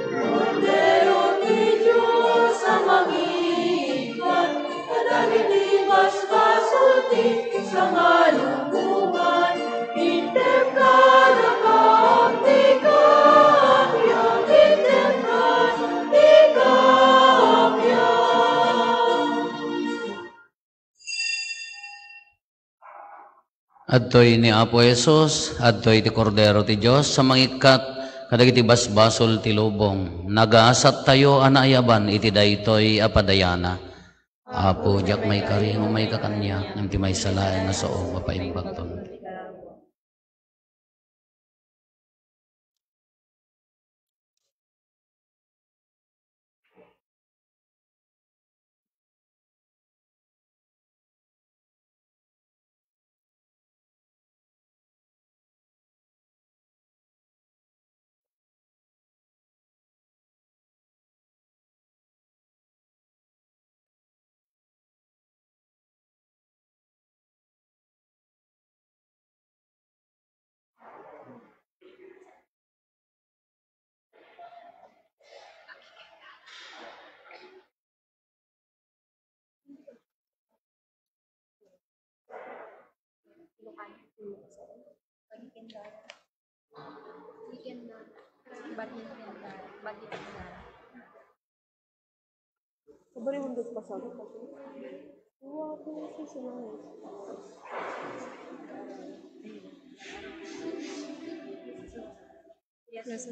Kordero ni Diyos sa mangikan, kadagiti basbasol ti sa malubungan, item kada ti kapya, item ti kapya. Adtoy ni Apo Hesus, adtoy ti Kordero ti Diyos, sa mangikat, kadagiti basbasol ti lubong. Nagaasat tayo anayaban, iti daytoy apadayana. Apo, jak may kari, may kakanya, ng ti may salayan na soo, mapaimbagton. Yes,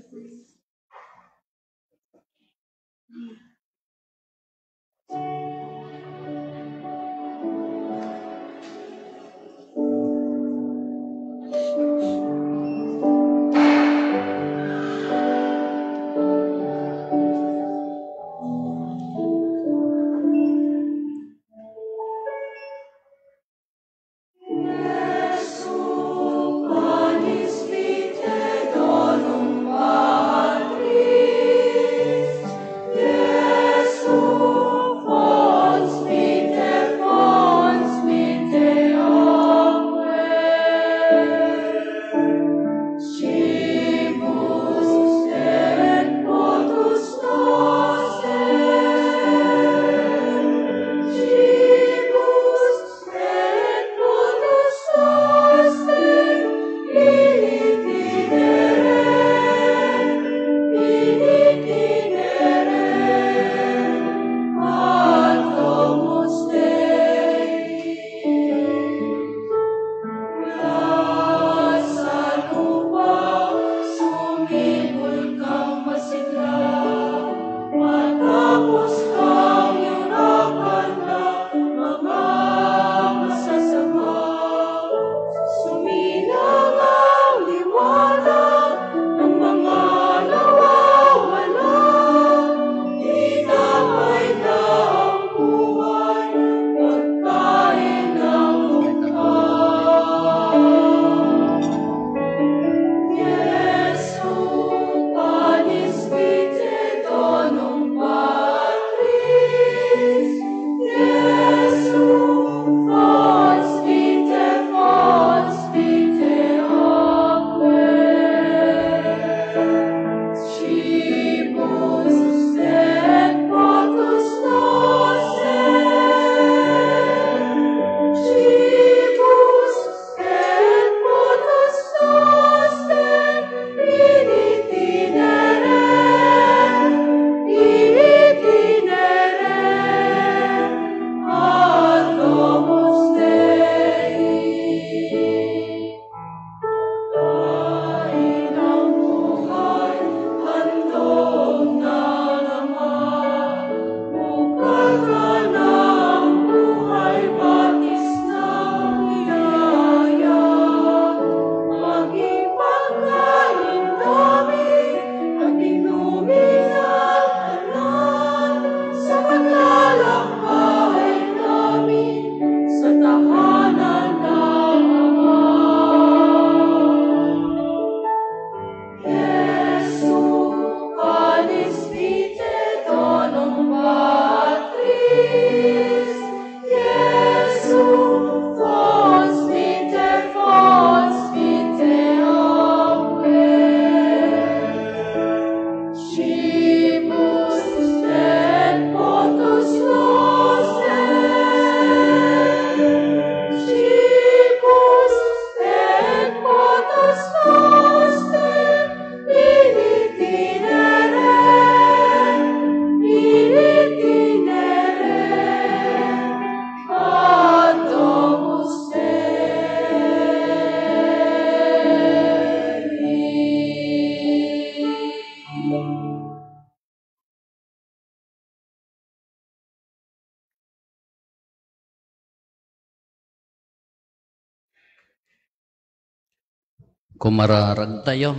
Kumararag tayo.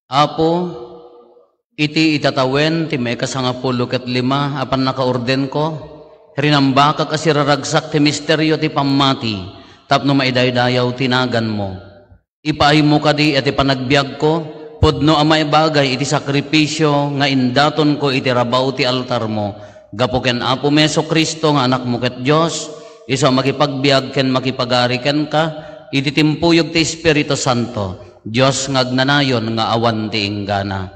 Apo, iti itatawen, ti may kasangapulo ket lima, apan nakaorden ko, rinambaka kasi raragsak ti misteryo ti pamati, tapno maidaydayaw tinagan mo. Ipaay mo kadi at ipanagbiag ko, podno amay bagay iti sakripisyo, nga indaton ko iti rabaw ti altar mo. Gapuken Apo Meso Kristo nga anak mo ket Diyos, iso makipagbiag ken makipagari ken ka, iti timpuyog ti Espiritu Santo, Diyos nga agnanayon nga awan ti inggana.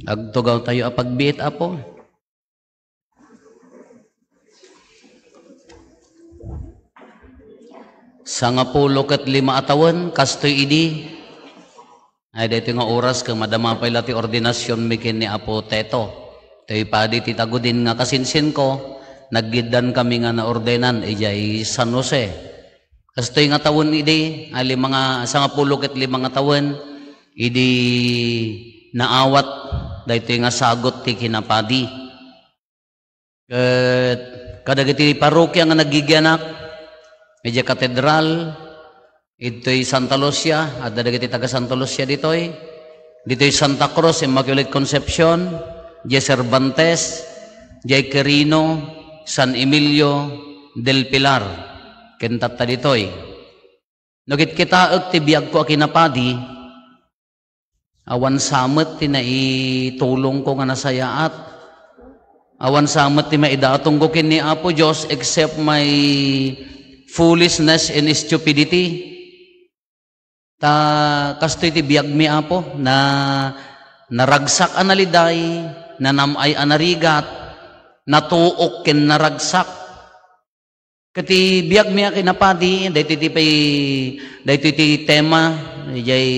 Agtugaw tayo apagbiit, Apo. Sangapulo ket lima atawan, kastoy idi. Ay, dito nga oras kang madama pa ti ordinasyon mikin ni Apo Teto. To'y padi titagudin nga kasinsin ko, naggidan kami nga na ordenan, ijay San Jose. Kastoy nga tawon idi, ali mga sangapulo ket lima nga tawon, idi naawat, dito nga sagot ti kinapadi. Kadagiti parokya nga nagigianak, medya katedral, ito'y Santa Lucia, at dadagiti taga Santa Lucia dito'y Santa Cruz, Immaculate Conception, Jay Cervantes, Jay Quirino, San Emilio del Pilar, kentata dito'y. Nagit kitaag ti biyag ko akinapadi, awan samet ti naitulong ko nga nasayaat, awan samet ti maidatong ko kin ni Apo Diyos, except my foolishness and stupidity. Kastoy ti biyag mi Apo na naragsak analiday, nanamay anarigat, natuok ken naragsak. Kati biyag mi akinapadi, dahito ti tema, jay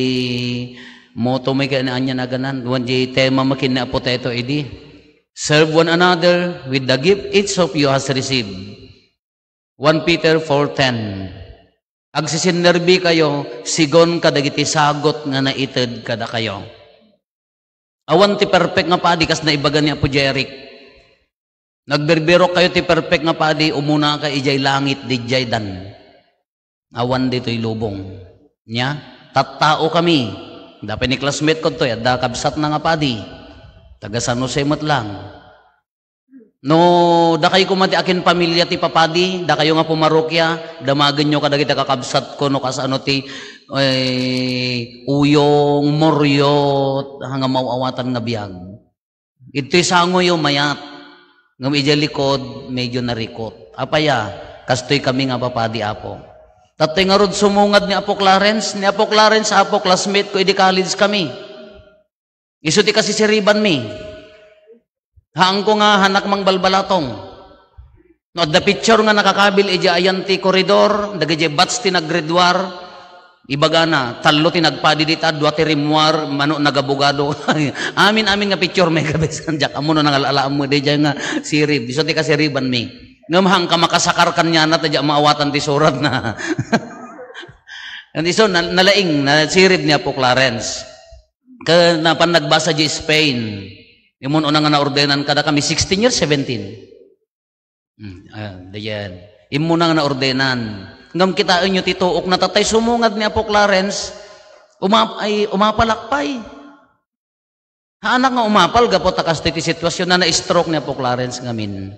moto may kainaan na ganan, one jay tema makin na Apo Teto idi. Serve one another with the gift each of you has received. 1 Peter 4:10. Agsisinnerbi kayo, sigon kadagiti sagot nga naited kada kayo. Awan ti perfect nga padi, kas naibaga ni Apo Jeric. Nagberbero kayo ti perfect nga padi, umuna ka ijay langit, dijay dan. Awan dito'y lubong. Nya, tattao kami. Dapat ni classmate ko to, da kabsat na nga padi. Taga San Jose mat lang. No, da kayo kumati akin pamilya ti papadi, da kayo nga pumarokya, damagan nyo kadagiti kakabsat ko, no kasano ti uyong, moryot, hanga mauawatan nga biyag. Ito'y sango yung mayat, ngam ija likod, medyo narikot. Apaya, kastoy kami nga papadi Apo. Tatay nga rod sumungad ni Apo Clarence sa Apo classmate ko, idi college kami. Iso ti kasi si Riban mi. Haang ko nga hanak mang balbalatong. No, the picture nga nakakabil, ija ayan ti koridor, dagiti bats ti nagredwar, ibaga na, talo ti nagpadi dita, dua ti rimwar, mano nagabugado. amin nga picture may kabesan, jak amo no nangalalaam mo, di nga sirib, iso ti kasi riban mi. Ngamhang ka makasakar kanya na, tadya maawatan ti surat na. And iso, nalaing, na sirib niya po Clarence. Napan nagbasa di Spain, imun una nga naordenan kada kami 16 years, 17. Dayan. Imun nga naordenan. Ngam kita inyo tituok na tatay sumungad ni Apo Clarence, umapalakpay. Haanak nga umapal, gapot takas ti sitwasyon na na-stroke ni Apo Clarence ngamin.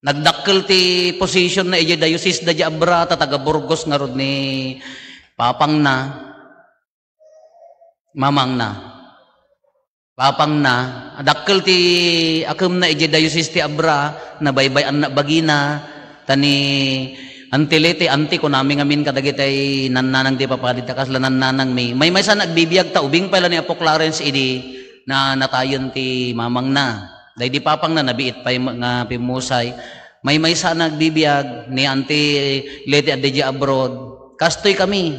Nagdakkel ti position na ija diocese da Abra, taga Burgos nga rod ni Papang na, Mamang na. Papang na, dakkel ti akem na ije diocese ti Abra, na baybayan na bagina, tani antilete, anti ko namin ngamin kadagitay nananang di papadit, kasla nananang may sa nagbibiyag ta, ubing pala ni Apo Clarence idi, na natayon ti Mamang na. Dahil di Papang na, nabiit pa nga pimusay, may sa nagbibiyag ni anti lete at di abroad, kastoy kami,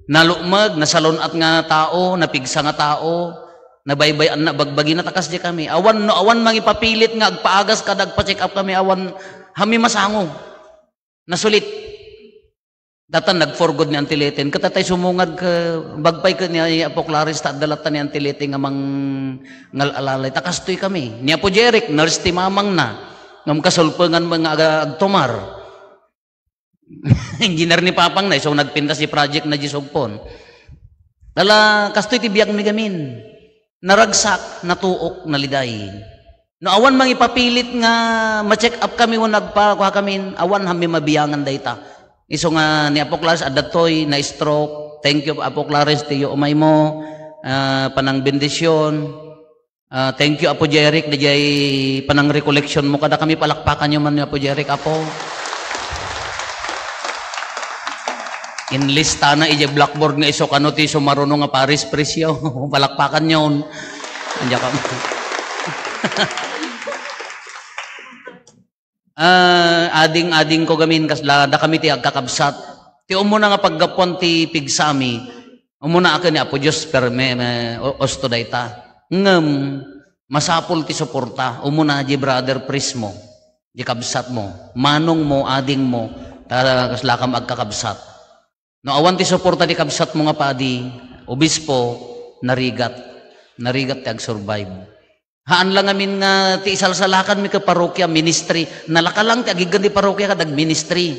nalumag, nasalon at nga tao, napigsa nga tao, nabaybayan na bagbagi na takas di kami. Awan mangipapilit nga agpaagas ka, agpa-check up kami, awan hami masango. Nasulit. Datan nagforgod ni Antileten, katatay sumungad ka, bagpay ka ni Apo Clarence, tadalatan ni Antileten nga mang ngalalay, takastoy kami. Ni Apo Jeric, nurse ti Mamang na, ngam kasulpungan mga agtumar. Engineer ni Papang na, so nagpinta si project na Jisugpon. Dala, kastoy tibiyag mi gamin. Naragsak, natuok, naliday. No awan mang ipapilit nga ma-check up kami kung nagpakuha kami, awan hami mabiyangan dayta. Iso nga ni Apoclares adatoy na stroke. Thank you Apoclares tiyo umay mo, panang bendisyon. Thank you Apo Jeric, dijay panang recollection mo kada kami palakpakan nyo man ni Apo Jeric Apo. Inlista na ije blackboard nga iso kano ti sumarunong nga Paris presyo. Palakpakan nyon. Andiyan ka. Ading ko gamin kasla da kami ti agkakabsat. Ti umuna nga paggapon ti pigsami. Umuna ako ni Apo Diyos per osto dayta. Ngem masapol ti suporta. Umuna di brother Prismo. Di kabsat mo. Manong mo, ading mo. Kasla kam agkakabsat. No awan ti suporta di kabsat mo nga padi, obispo, narigat ti ag-survive. Haan lang amin nga ti isalsalakan mi ka parokya, ministry, nalaka lang ti agigan di parokya kadag ministry.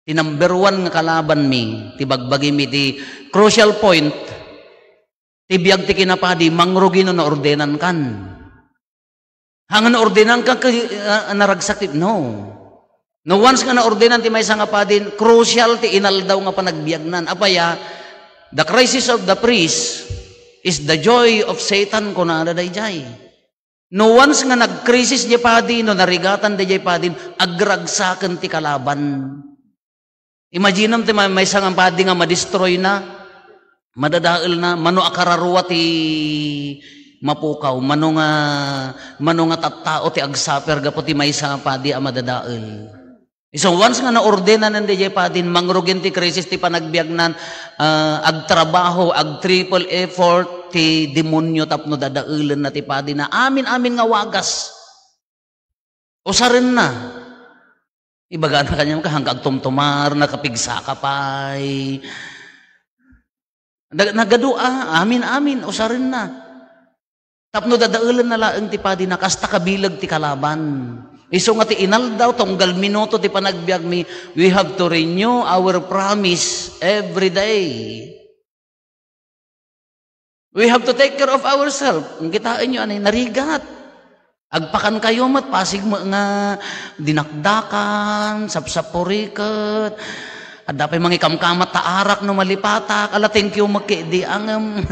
Ti number 1 nga kalaban mi, ti bagbagi mi ti crucial point, ti biyag ti kinapadi, mangrugi no na ordenan kan. Hangan na ordenan kan, naragsak ti, no. No once nga na-ordenan ti may nga pa din, crucial ti inaldaw nga panagbiagnan. Apaya, the crisis of the priest is the joy of Satan ko na dayjay. No once nga nag-crisis di pa din, no narigatan dayjay pa din, agragsakan ti kalaban. Imagine ti may nga pa din nga madestroy na, madadaal na, mano akararuwa ti mapukaw, mano nga tattao ti agsaper gapo ti may nga pa di madadaal. So once nga na-ordena ng DJ Padin, mangrugin ti krisis ti panagbiagnan, agtrabaho, triple effort, ti demonyo tapno dadaulan na ti Padin na amin nga wagas. Usarin na. Ibaga na kanyang hanggang tumtumar, nakapigsa ka pa'y. Nagadua, amin, usarin na. Tapno dadaulan na laang ti Padin na kasta kabilag ti kalaban. Iso nga ti inaldaw, tunggal minuto ti panagbiag mi, we have to renew our promise every day. We have to take care of ourselves. Ang kitain nyo, anay, narigat. Agpakan kayo mat, pasig mo nga dinakdakan, sapsapurikat, at dapat mga ikamkamat taarak no malipatak, ala thank you makidi ang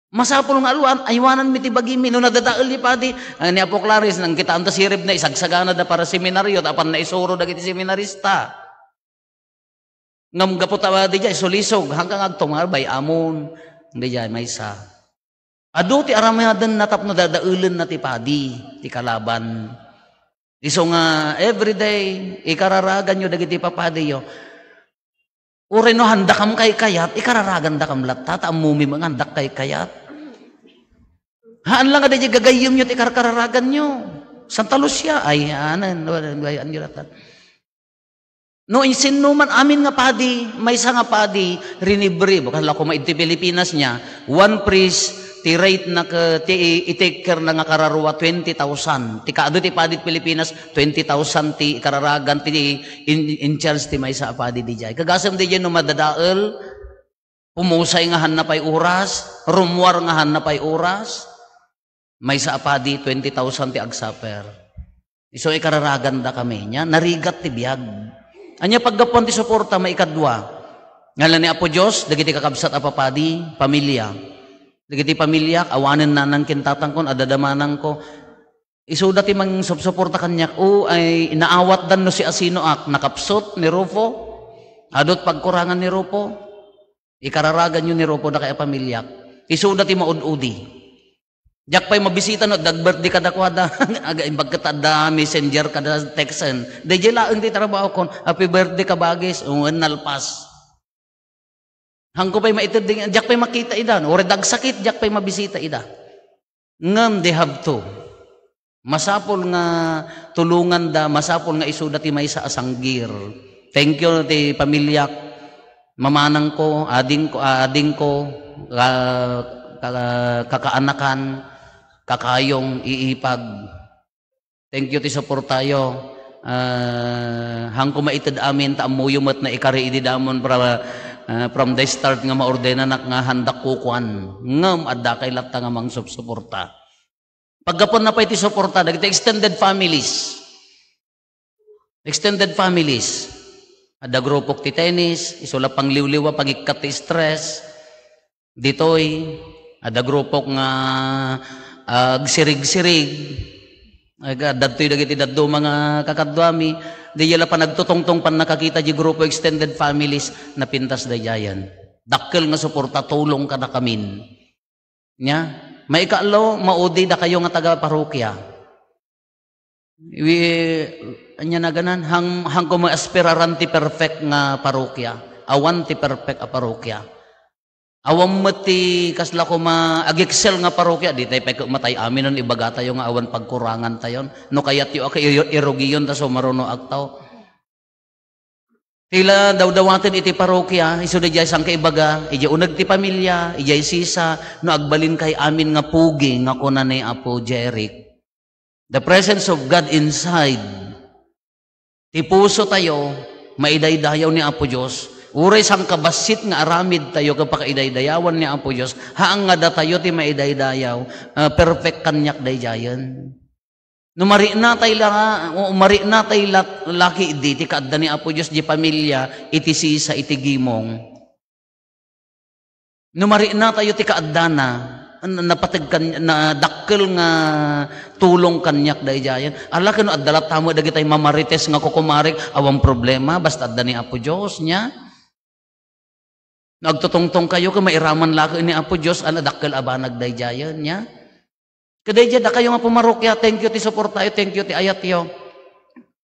masapol nga aluan, aywanan mi ti bagimi, no nadadaal ni padi, ni Apoclares, nang kita anta sirib na isagsagana da para seminaryo, tapan na isuro da kiti seminarista. Ngam gaputa di jay, solisog, hanggang agtungar, bay amon, di jay, may isa. Ado ti aramadan natap no dadaulan na ti padi, ti kalaban. Iso nga, everyday, ikararagan nyo dagiti papadi yo, uri no handakam kay kayat, ikararagan da kam latat, amumi mga handak kay kayat. Haan lang ada gagayom nyo, ikararagan nyo. Santa Lucia, ay anan, gayaan nyo latat. No, insinuman amin nga padi, may isa nga padi, rinibre, baka lako maiti Pilipinas niya, one priest, ti rate na i-take care na nga kararuwa 20,000. Ti kaado ti padit Pilipinas 20,000 ti kararagan ti in charge ti may sa padi di jay. Kagasam di jay no madadael, pumusay nga hanapay oras, rumwar nga hanapay oras, may sa padi 20,000 ti agsaper. Iso ikararagan da kami nya, narigat ti biyag. Anya paggapon ti suporta may ikadwa. Ngalan ni Apo Diyos, dagiti kakabsat apapadi, pamilya. Dagiti pamilya, awanin na ng kintatang ko, adadamanang ko. Isuda ti mang suporta kanyak, ay inaawat dan no si Asino ak, nakapsot ni Rufo, adot pagkurangan ni Rufo, ikararagan yun ni Rufo na kaya pamilya. Isuda ti maud-udi. Jak pa'y mabisita no, dag-birthday kada kwada, bagkatada, messenger kada texten. Dahil laang ti trabaho kon, happy birthday ka bagis, nalpas. Hangko pa'y maitid, jak pa'y makita ida, o redag sakit, jak pa'y mabisita ida. Ngam, they have to. Masapol nga tulungan da, masapol nga isuda ti may sa asanggir. Thank you ti pamilya, mamanang ko, ading ko, kakaanakan, kakayong iipag. Thank you ti suportayo. hangko maitid amin ta amuyumat na ikari ididamon para from the start nga maordena nga handak kukuan ngam adda kay latta nga mang suporta. Pagkapon na pa iti suporta dagiti extended families. Extended families. Ada grupok ti tennis, isula pang liwliwa pagikat ti stress. Ditoy ada grupok nga agsirig-sirig. Dadtoy dagiti daddo mga kakadwami, di yala pa nagtutongtong pan nakakita di grupo extended families na pintas dayayan. Dakkel nga suporta tulong kada kamin. Nya, maikalo maudi da kayo nga taga parokya. Anya na ganan hang ko maaspiraran ti perfect nga parokya. Awan ti perfect a parokya. Awam mati kasla ko ag-excel nga parokya di tay pay matay amin non ibaga tayo nga awan pagkurangan tayon no kayat yo kay erogiyon ta so maruno agtaw tila daw-dawaten iti parokya isu di sang kaibaga ija uneg ti pamilya ija sisa no agbalin kay amin nga pugi nga kunanay Apo Jeric. The presence of God inside ti puso tayo maidaydayaw ni Apo Dios. Uray sang kabasit nga aramid tayo kapag idaydayawan ni Apo Diyos, haang nga da tayo ti maidaydayaw, perfect kanyak daydayan. No mari na tay laki di ti kaadda ni Apo Diyos di pamilya, iti sisa iti gimong. No mari na tayo ti kaadda napatag na dakkel nga tulong kanyak daydayan. Ala kano addalat tamo dagiti mamarites nga kukumarik awang problema basta adda ni Apo Diyos nya. Nagtutungtong kayo kung mairaman laki ni Apo Diyos, dakkel abanag daydayan niya. Kadayja da kayo nga pumarokya, thank you ti suportayo, thank you ti ayat yo.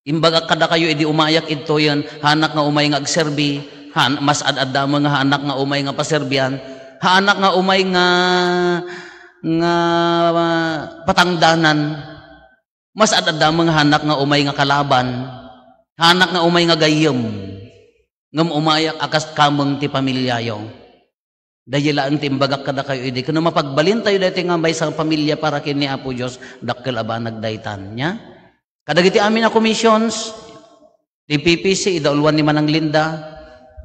Imbaga kada kayo idi umayak ito yan, hanak nga umay nga agserbi, mas adadamo nga hanak nga umay nga paserbian, hanak nga umay nga patangdanan, mas adadamo nga hanak nga umay nga kalaban, hanak nga umay nga gayem. Ngam umayak akas kameng ti pamilyayo. Dahil ang timbagak kada kayo idi. Kung mapagbalin tayo dati nga may isang pamilya para kini Apo Diyos, dakkel abanag daytan niya. Kadagiti amin na commissions, ti PPC, idaulwan ni Manang Linda,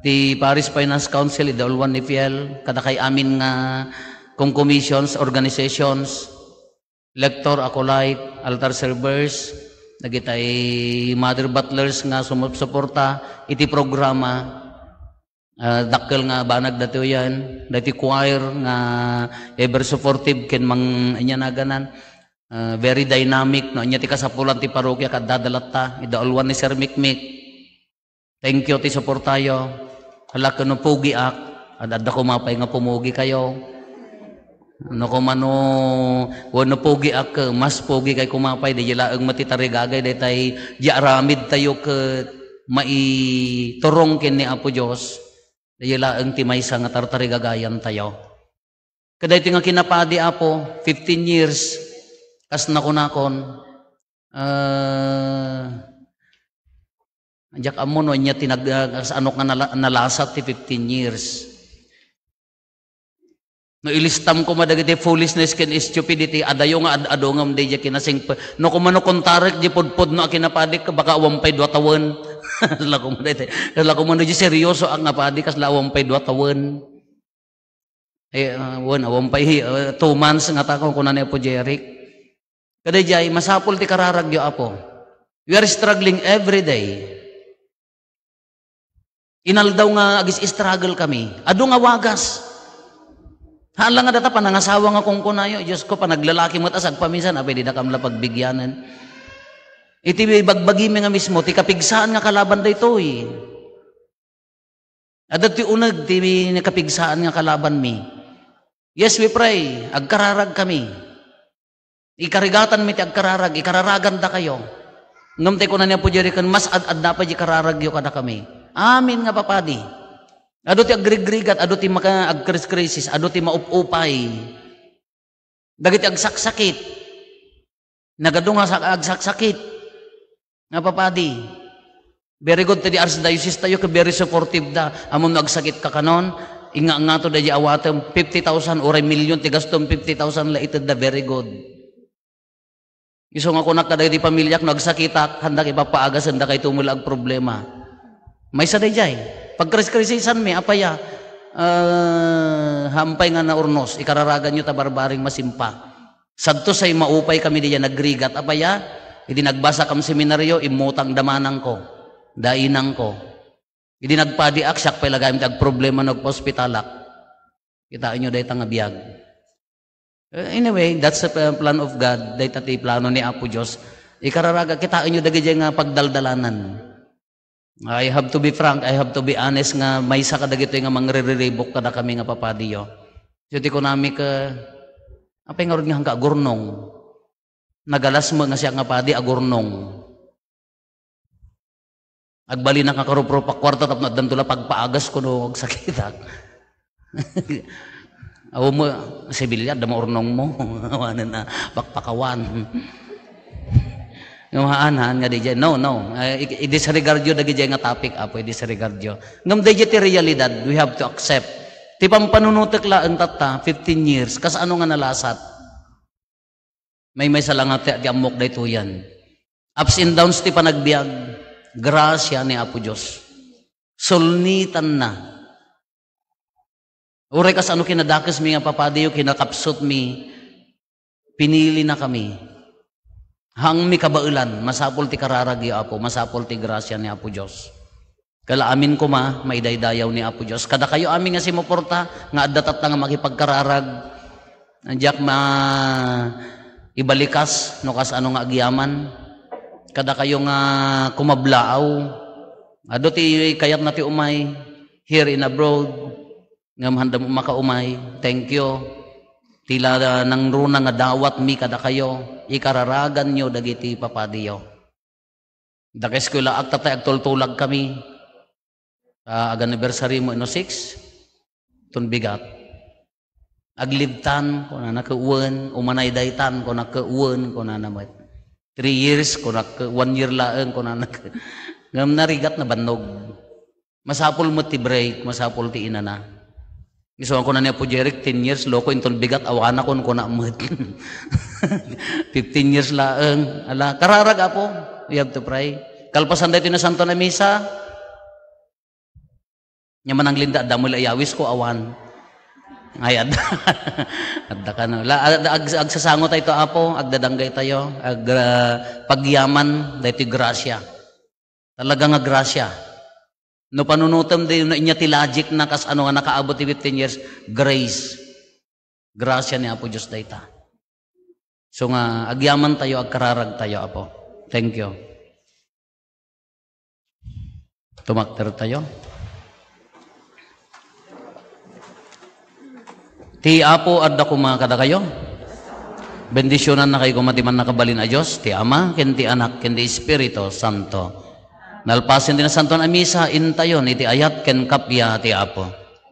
ti Paris Finance Council, idaulwan ni Fiel, kada kay amin nga kung commissions, organizations, lector, acolyte, altar servers, nagitay mother butlers nga sumusuporta iti programa dakkel nga banag dato yan dati choir nga ever supportive ken mang anya naganan very dynamic no anya ti kasapulan ti parokya kadadalatta idaulwan ni Sir Mikmik thank you ti suportayo hala kuno pugi ak adda ko mapay nga pumugi kayo. No kumano wano pogi ak mas pogi kay kumapay di laeng matitarigagay detay di aramid tayo ke maiturong ken ni Apo Dios di laeng ti maysa nga tartarigagayan tayo. Kaday ti nga kinapadi Apo 15 years kas nakunakon jak amo no nya tinag anok nga nalasat ti 15 years. No ilistam ko madagiti foolishness ken stupidity adayo nga adongam di kinasing no kumano kontarek di podpod no kinapadik baka 1 2 tawen la ko mo di seryoso ang napadi kas la 1 2 tawen won 2 months nga ta ko kunan ni Apo Jeric kaday jay masapol ti kararag yo Apo we are struggling every day inaldaw nga agis struggle kami adu nga wagas. Hala nga data pa nangasawa nga kung kunayo, Diyos ko pa naglalaki mo't asag paminsan, apay di na kamla pagbigyanan. Iti bagbagi mi nga mismo, ti kapigsaan nga kalaban da ito eh. Adat ti unag, ti kapigsaan nga kalaban mi. Yes, we pray, agkararag kami. Ikarigatan mi ti agkararag, ikararagan da kayo. Ngam tayo kunan niya po jerikan, mas ad na pa di kararag yo kada kami. Amin nga papadi. Ado ti agrigrigat, ado ti maka agkrisis, ado ti maupupay. Dagiti agsaksakit. Nagado nga agsaksakit. Nga papadi. Very good to the archdiocese tayo, very supportive da. Amon agsakit ka kanon, nga to da di awatem 50,000 or 1 million ti gastom 50,000 la ito da very good. Iso nga kunak kada di pamilya kung nagsakitak, handa ipapaagas, handa kay tumulag problema. May sa dayjay. Pag krisis-krisisan mi, apaya, hampay nga na urnos, ikararagan nyo tabarbaring masimpa. Sadto say maupay kami diya nagrigat, apaya, hindi nagbasa kam seminaryo, imutang damanang ko, dainang ko. Hindi nagpadiak, siyak pa ilagay, tag problema nagpa-hospitalak. Kitaan nyo dahi nga biyag. Anyway, that's the plan of God. Dahi tati plano ni Apo Diyos. Ikararaga, kitaan nyo dagi dyan nga pagdaldalanan. I have to be frank, I have to be honest nga may sa kadagito nga mangre-rebok kada kami nga papadiyo. So ti ko nami ka, apay nga rin nga hangka agurnong. Nagalas mo nga siya nga padi agurnong. Agbali na kakarupro pa kwarta tapos nadantula pagpaagas ko no sakitak. Awo mo sibilya damo urnong mo awanan na pakpakawan. Ngamahan nga DJ no i-disregard yo dagi nga topic apo i-disregard yo. Ngam DJ ti realidad we have to accept. Ti pampanunutek laeng tata 15 years kas ano nga nalasat. May salangat ti amok dayto yan. Ups and downs ti panagbiag. Grasya ni Apo Diyos. Sulnitan na. Uray kas ano kinadakas mi nga papadiyo, kinakapsot mi, pinili na kami. Hang mi kabailan, masapol ti kararagi Apo, masapol ti grasya ni Apo Diyos. Kala amin ko maidaydayaw ni Apo Diyos. Kada kayo amin nga simuporta, nga adatat na nga makipagkararag, nandiyak ibalikas, no kas ano nga agyaman, kada kayo nga kumablaaw. Ado ti kayat na ti umay, here in abroad, nga handa mo makaumay, thank you. Tila nang runa nga dawat mi kada kayo, ikararagan nyo dagiti papadiyo. Dakes ko ila agtatay agtultulag kami, ag anniversary mo 6, tunbigat. Aglibtan, kung na nakauwan, umanay daytan, kung nakauwan, kung na namat. 3 years, kung 1 year laeng, kung na narigat na bandog. Masapol mo ti break, masapol ti ina na. Isuan ko na niya po Jeric, 10 years, loko inton bigat, awana ko na amot. 15 years laeng. Ala, kararag apo, we have to pray. Kalpasan dito na Santo na Misa, nyaman ang linda, damol ayawis ko, awan. Ay, adda ka na. Agsasango tayo ito, Apo, agdadanggay tayo, pagyaman, dahito grasya. Talaga nga grasya. No panunutam din, no inya ti logic na kas ano nga nakaabot ti 15 years, grace. Grasya ni Apo Diyos dahito. So nga, agyaman tayo, agkararag tayo, Apo. Thank you. Tumakter tayo. Ti Apo adda kumakada kayo. Bendisyonan na kayo kumatiman na kabalin a Diyos. Ti Ama, ken ti Anak, ken ti Espiritu Santo. Nalpasin din na Santo na Misa, intayon, iti ayat ken kapya ti Apo.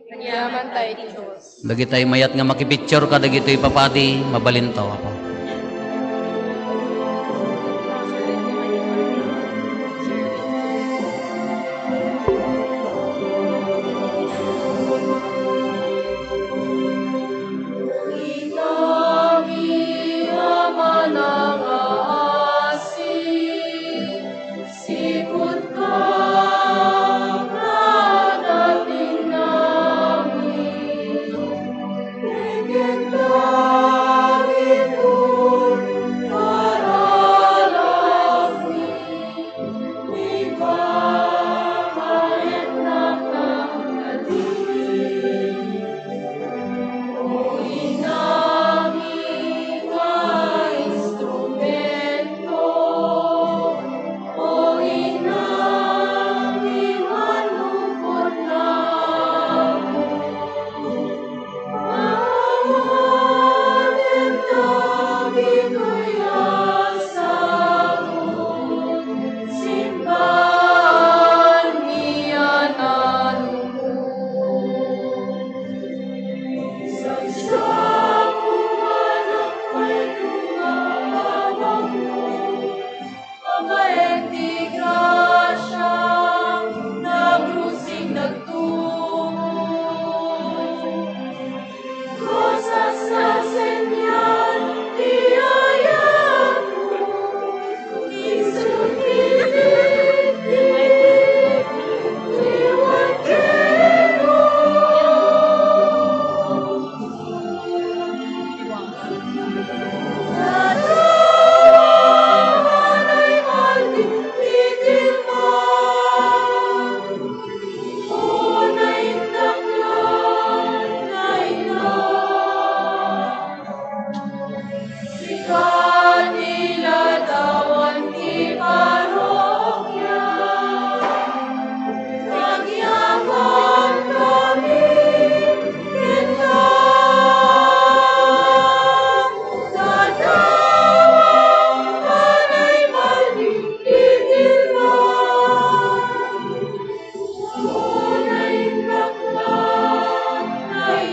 Nanyaman tayo ti Diyos. Dagitay mayat nga makipicture ka, dagito'y papati, mabalin to, Apo. Kita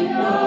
Panginoon.